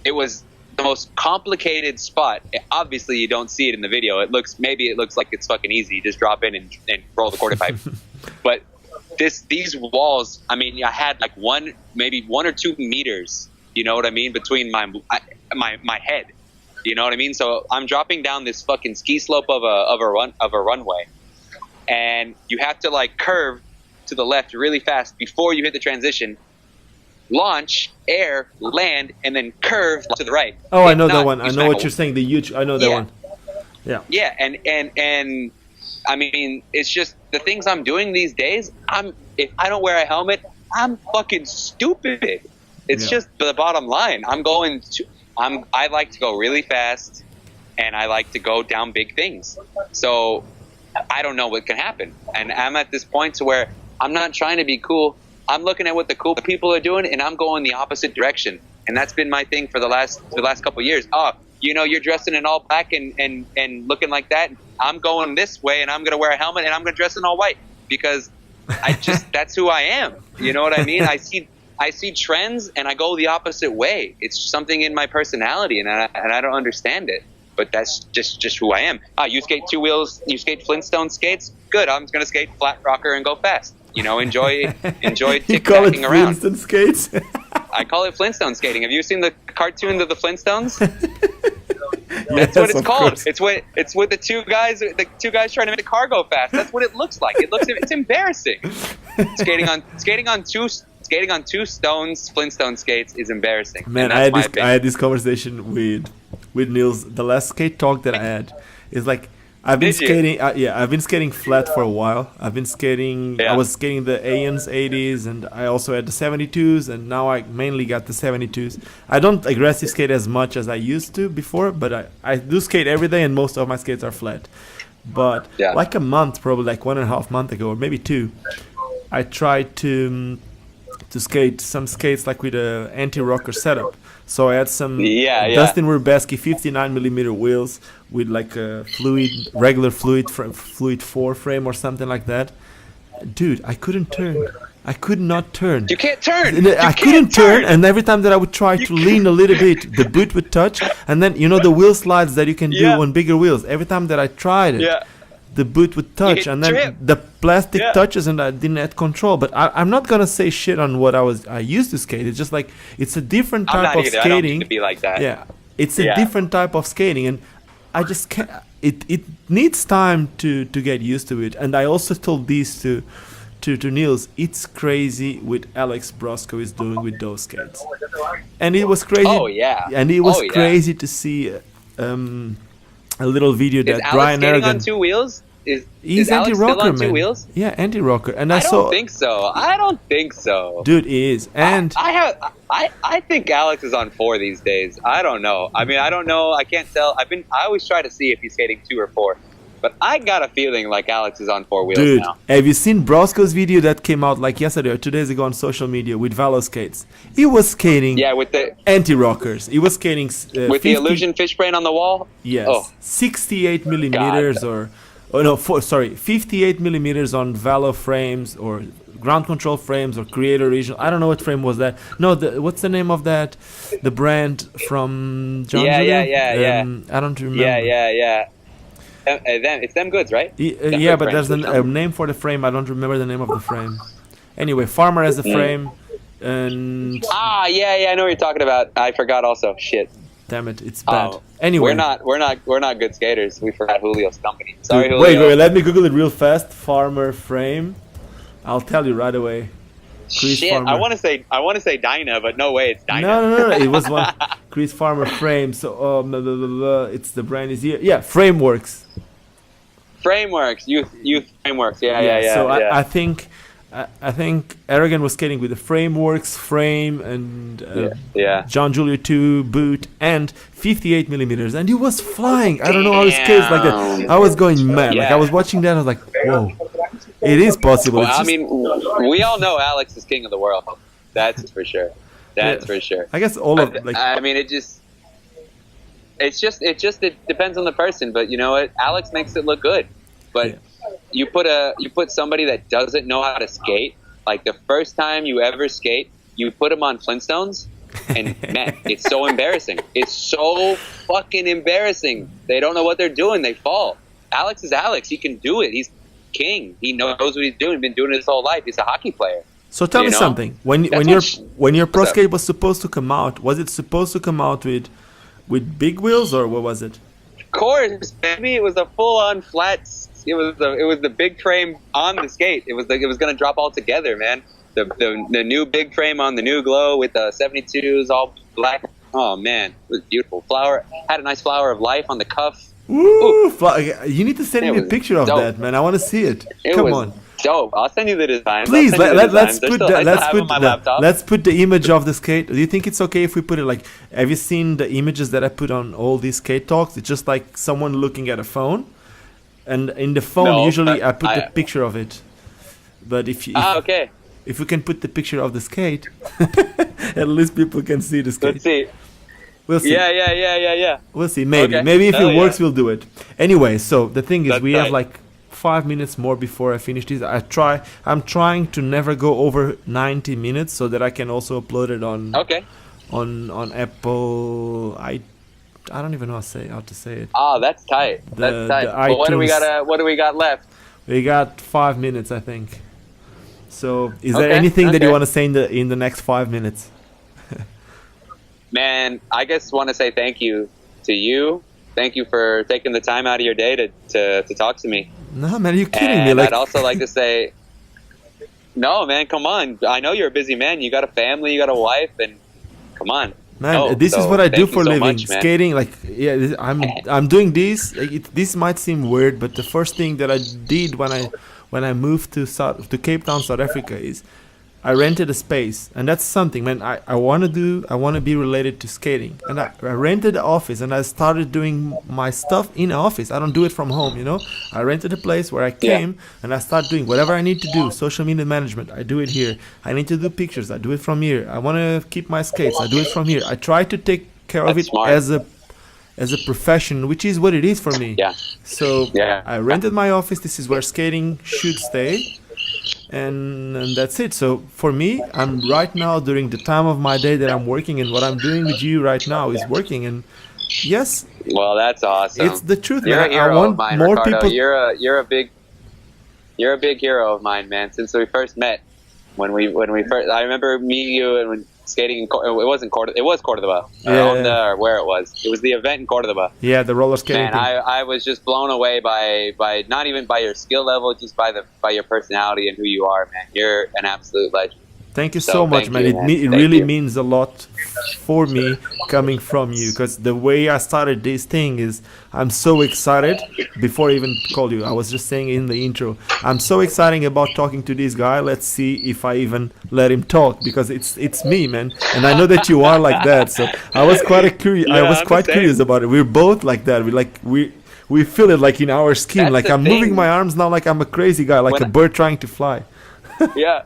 it was the most complicated spot. Obviously, you don't see it in the video. It looks like it's fucking easy. You just drop in and roll the quarter pipe. But these walls, I mean, I had like maybe 1 or 2 meters. You know what I mean? Between my head. You know what I mean? So I'm dropping down this fucking ski slope of a runway, and you have to like curve to the left really fast before you hit the transition. Launch, air, land, and then curve to the right. Oh, I know that one. I know what you're saying. I know that one. Yeah. Yeah, and I mean, it's just the things I'm doing these days. If I don't wear a helmet, I'm fucking stupid. It's just the bottom line. I like to go really fast, and I like to go down big things. So I don't know what can happen, and I'm at this point to where I'm not trying to be cool. I'm looking at what the cool people are doing, and I'm going the opposite direction. And that's been my thing for the last couple of years. Oh, you know, you're dressing in all black and looking like that. I'm going this way, and I'm going to wear a helmet, and I'm going to dress in all white, because that's who I am. You know what I mean? I see trends, and I go the opposite way. It's something in my personality, and I don't understand it. But that's just who I am. You skate 2 wheels, you skate Flintstone skates. Good. I'm going to skate flat rocker and go fast. You know, enjoy tic-tacking around. Flintstone skates? I call it Flintstone skating. Have you seen the cartoons of the Flintstones? Yes, That's what it's called. Course. It's with the two guys trying to make the car go fast. That's what it looks like. It's embarrassing. Skating on two stones, Flintstone skates is embarrassing. Man, I had this conversation with Niels. The last skate talk that I had is like, I've been skating. I've been skating flat for a while. I've been skating. Yeah. I was skating the ANs 80s, and I also had the 72s, and now I mainly got the 72s. I don't aggressive skate as much as I used to before, but I do skate every day, and most of my skates are flat. But like a month, probably like 1.5 months ago, or maybe 2, I tried to skate some skates like with a anti-rocker setup. So I had some Dustin Werbeski 59mm wheels with like a regular fluid 4 frame or something like that. Dude, I couldn't turn. I could not turn. You can't turn. I couldn't turn, and every time that I would try to lean a little bit, the boot would touch, and then you know the wheel slides that you can do on bigger wheels. Every time that I tried it, the boot would touch, and then the plastic touches, and I didn't have control. But I'm not gonna say shit on what I used to skate. It's just like it's a different type of skating. I don't need to be like that. Yeah, it's a different type of skating, and I just can't. It needs time to get used to it. And I also told this to Niels. It's crazy what Alex Brosco is doing with those skates, and it was crazy. Oh yeah, and it was crazy to see. A little video that Brian Aragon on 2 wheels. He's anti-rocker, man. 2 wheels? Yeah, anti-rocker. And I don't think so. I don't think so. Dude, he is. And I think Alex is on 4 these days. I don't know. I mean, I don't know. I can't tell. I always try to see if he's skating 2 or 4. But I got a feeling like Alex is on 4 wheels now. Dude, have you seen Brosco's video that came out like yesterday or 2 days ago on social media with Valo skates? He was skating with the anti-rockers. He was skating with the Illusion fish brain on the wall? Yes. 68mm 58mm on Valo frames or ground control frames or Creator Regional. I don't know what frame was that. No, what's the name of that? The brand from John Julian? I don't remember. Yeah. It's them goods, right? But there's a name for the frame. I don't remember the name of the frame. Anyway, Farmer has a frame, and I know what you're talking about. I forgot also. Shit. Damn it, it's bad. Oh, Anyway, we're not good skaters. We forgot Julio's company. Sorry, dude, Julio. wait, let me Google it real fast. Farmer frame. I'll tell you right away. Chris Shit, Farmer. I want to say Dyna, but no way, it's Dyna. No. It was one. Chris Farmer frame. So, blah, blah, blah, blah. It's the brand is here. Yeah, Frameworks. Frameworks, youth frameworks. Yeah. So yeah. I think Aragon was skating with the Frameworks frame and yeah. John Julio 2 boot and 58 millimeters, and he was flying. I don't know how he skates like that. I was going mad. Like I was watching that. I was like, whoa, it is possible. Well, It's I just- mean, we all know Alex is king of the world. That's for sure. That's for sure. I guess all of But, like I mean, it depends on the person. But you know what? Alex makes it look good. But you put somebody that doesn't know how to skate, like the first time you ever skate, you put them on Flintstones, and man, it's so embarrassing. It's so fucking embarrassing. They don't know what they're doing. They fall. Alex is Alex. He can do it. He's king. He knows what he's doing. He's been doing it his whole life. He's a hockey player. So tell me know? something. When That's your pro what's up? skate was supposed to come out, was it supposed to come out with big wheels or what was it? Of course, baby. It was a full-on flat. It was the big frame on the skate. It was going to drop all together, man. The new big frame on the new glow with the 72s all black. Oh man, it was beautiful. Flower had a nice flower of life on the cuff. Woo! You need to send It me a was picture of dope. that, man. I want to see it. It Come was on. dope. I'll send you the designs. Please I'll send you the let's designs. put I still have let's them put on my the, laptop. let's put the image of the skate. Do you think it's okay if we put it like? Have you seen the images that I put on all these skate talks? It's just like someone looking at a phone, and in the phone No, usually but I put the I- picture of it. But if Okay. if we can put the picture of the skate, at least people can see the skate. Let's see. We'll see. Yeah. We'll see. Maybe. Okay. Maybe if Hell it yeah. works, we'll do it. Anyway, so the thing is, That's we have tight. like 5 minutes more before I finish this. I'm trying to never go over 90 minutes so that I can also upload it on Okay. on Apple. I don't even know how to say it. Oh, that's tight. The- That's tight. the Well, what do we iTunes- What do we got left? We got 5 minutes, I think. So, is there Okay, anything that you okay. want to say in the next 5 minutes? Man, I just want to say thank you to you. Thank you for taking the time out of your day to talk to me. No, man, are you kidding And me? Like, I'd also like to say, no, man, come on. I know you're a busy man. You got a family, you got a wife, and come on. man, No, this is so what I do thank you for so living. much, man. Skating, like, yeah, I'm doing this. Like, this might seem weird, but the first thing that I did when I moved to Cape Town, South Africa, is I rented a space, and that's something, man. I want to be related to skating, and I rented an office, and I started doing my stuff in an office. I don't do it from home, you know. I rented a place where I came, and I start doing whatever I need to do. Social media management, I do it here. I need to do pictures, I do it from here. I want to keep my skates, I do it from here. I try to take care of That's it smart. as a profession, which is what it is for me. Yeah. So Yeah. I rented my office. This is where skating should stay, and that's it. So for me, I'm right now during the time of my day that I'm working, and what I'm doing with you right now is working. And yes, Well, that's awesome. it's the truth, You're man. a I hero want of mine, more Ricardo. people. You're a big hero of mine, man. Since we first met, when we first, I remember meeting you and when skating. It wasn't Cordoba. It was Cordoba. Yeah. Or where it was. It was the event in Cordoba. Yeah, the roller skating Man, thing. I was just blown away by not even by your skill level, just by your personality and who you are, man. You're an absolute legend. Thank you So so much, thank man. you, It, man. it Thank really you. means a lot for me coming from you, because the way I started this thing is I'm so excited. Before I even called you, I was just saying in the intro, I'm so excited about talking to this guy. Let's see if I even let him talk, because it's me, man, and I know that you are like that. So I was quite curious. I Yeah, was I'm the quite same. curious about it. We're both like that. We feel it like in our skin. That's Like the I'm moving thing. my arms now, like I'm a crazy guy, like When a bird trying to fly. Yeah.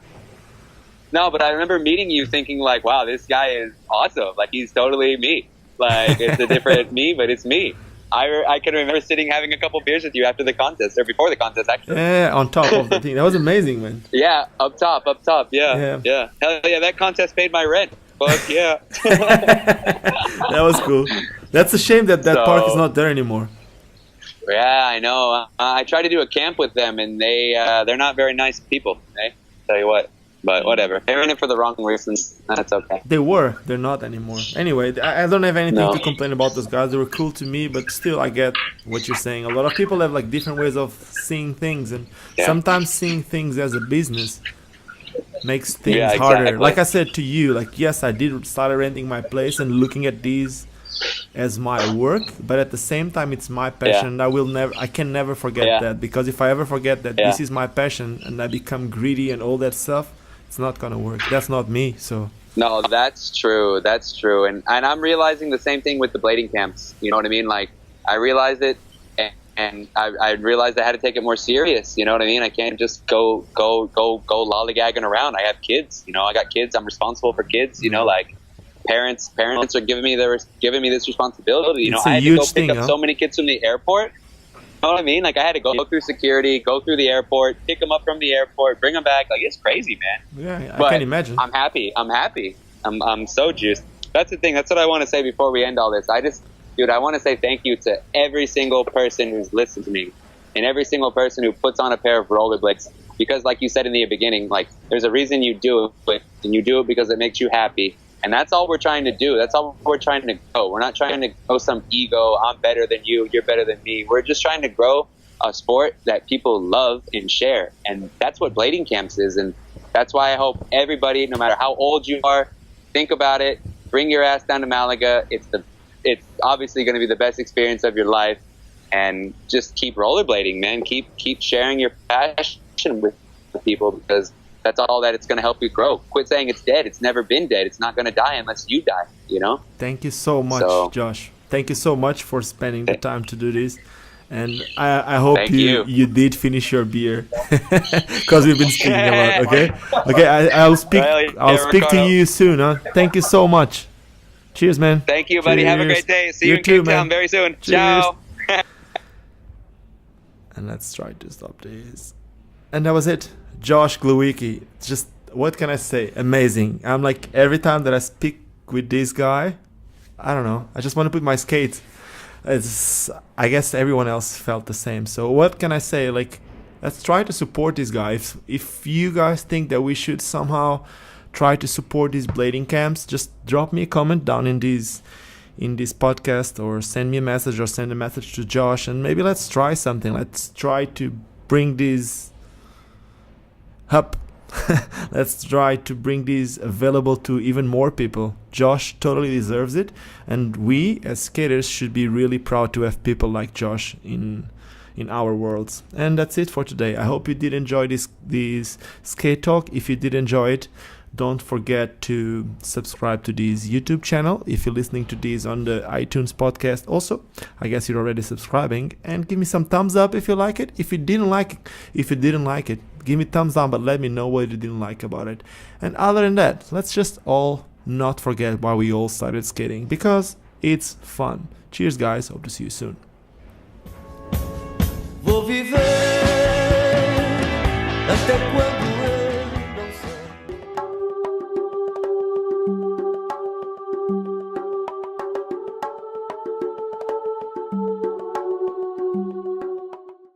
No, but I remember meeting you thinking like, wow, this guy is awesome. Like he's totally me. Like it's a different me, but it's me. I can remember sitting having a couple beers with you after the contest or before the contest actually. Yeah, on top of the thing. That was amazing, man. Yeah, up top. Yeah. Yeah. Hell yeah, that contest paid my rent. Fuck yeah. That was cool. That's a shame that So- park is not there anymore. Yeah, I know. I tried to do a camp with them, and they're not very nice people. Eh? Tell you what. But whatever. They're in it for the wrong reasons. That's okay. They're not anymore. Anyway, I don't have anything No. to complain about those guys. They were cool to me, but still, I get what you're saying. A lot of people have like different ways of seeing things, and Yeah. sometimes seeing things as a business makes things Yeah, harder. exactly. Like I said to you, like yes, I did start renting my place and looking at these as my work, but at the same time, it's my passion. Yeah. I can never forget Yeah. that, because if I ever forget that Yeah. this is my passion and I become greedy and all that stuff, it's not gonna work. That's not me. So No, that's true. That's true. And I'm realizing the same thing with the blading camps. You know what I mean? Like, I realized it, and I realized I had to take it more serious. You know what I mean? I can't just go lollygagging around. I have kids. You know, I got kids. I'm responsible for kids. You know, like parents are giving me this responsibility. You It's know, a I had to go huge pick thing, up huh? so many kids from the airport. You know what I mean? Like, I had to go through security, go through the airport, pick them up from the airport, bring them back. Like, it's crazy, man. yeah, I But can imagine. I'm happy. I'm so juiced. That's the thing. That's what I want to say before we end all this. I want to say thank you to every single person who's listened to me, and every single person who puts on a pair of rollerblades. Because, like you said in the beginning, like, there's a reason you do it, and you do it because it makes you happy. And that's all we're trying to do. That's all we're trying to grow. We're not trying to grow some ego. I'm better than you. You're better than me. We're just trying to grow a sport that people love and share. And that's what blading camps is. And that's why I hope everybody, no matter how old you are, think about it. Bring your ass down to Malaga. It's obviously going to be the best experience of your life. And just keep rollerblading, man. Keep sharing your passion with people, because that's all that it's going to help you grow. Quit saying it's dead. It's never been dead. It's not going to die unless you die, you know? Thank you so much, So- Josh. Thank you so much for spending the time to do this. And I hope Thank you you. did finish your beer, because we've been speaking a lot. Okay. I'll speak. Well, yeah, I'll speak to Ricardo. you soon. Huh? Thank you so much. Cheers, man. Thank you, buddy. Have a Cheers. great day. See You you in too, Cape Town man. very soon. Cheers. Ciao. And let's try to stop this. And that was it. Josh Glowicki. Just, what can I say? Amazing. I'm like, every time that I speak with this guy, I don't know, I just want to put my skates. I guess everyone else felt the same. So what can I say? Like, let's try to support this guy. If you guys think that we should somehow try to support these blading camps, just drop me a comment down in this podcast, or send me a message, or send a message to Josh, and maybe let's try something. Let's try to bring these up. Let's try to bring these available to even more people. Josh totally deserves it, and we as skaters should be really proud to have people like Josh in our worlds. And that's it for today. I hope you did enjoy this skate talk. If you did enjoy it, don't forget to subscribe to this YouTube channel. If you're listening to this on the iTunes podcast also, I guess you're already subscribing. And give me some thumbs up if you like it. If you didn't like it, give me thumbs down, but let me know what you didn't like about it. And other than that, let's just all not forget why we all started skating, because it's fun. Cheers, guys. Hope to see you soon. Vou viver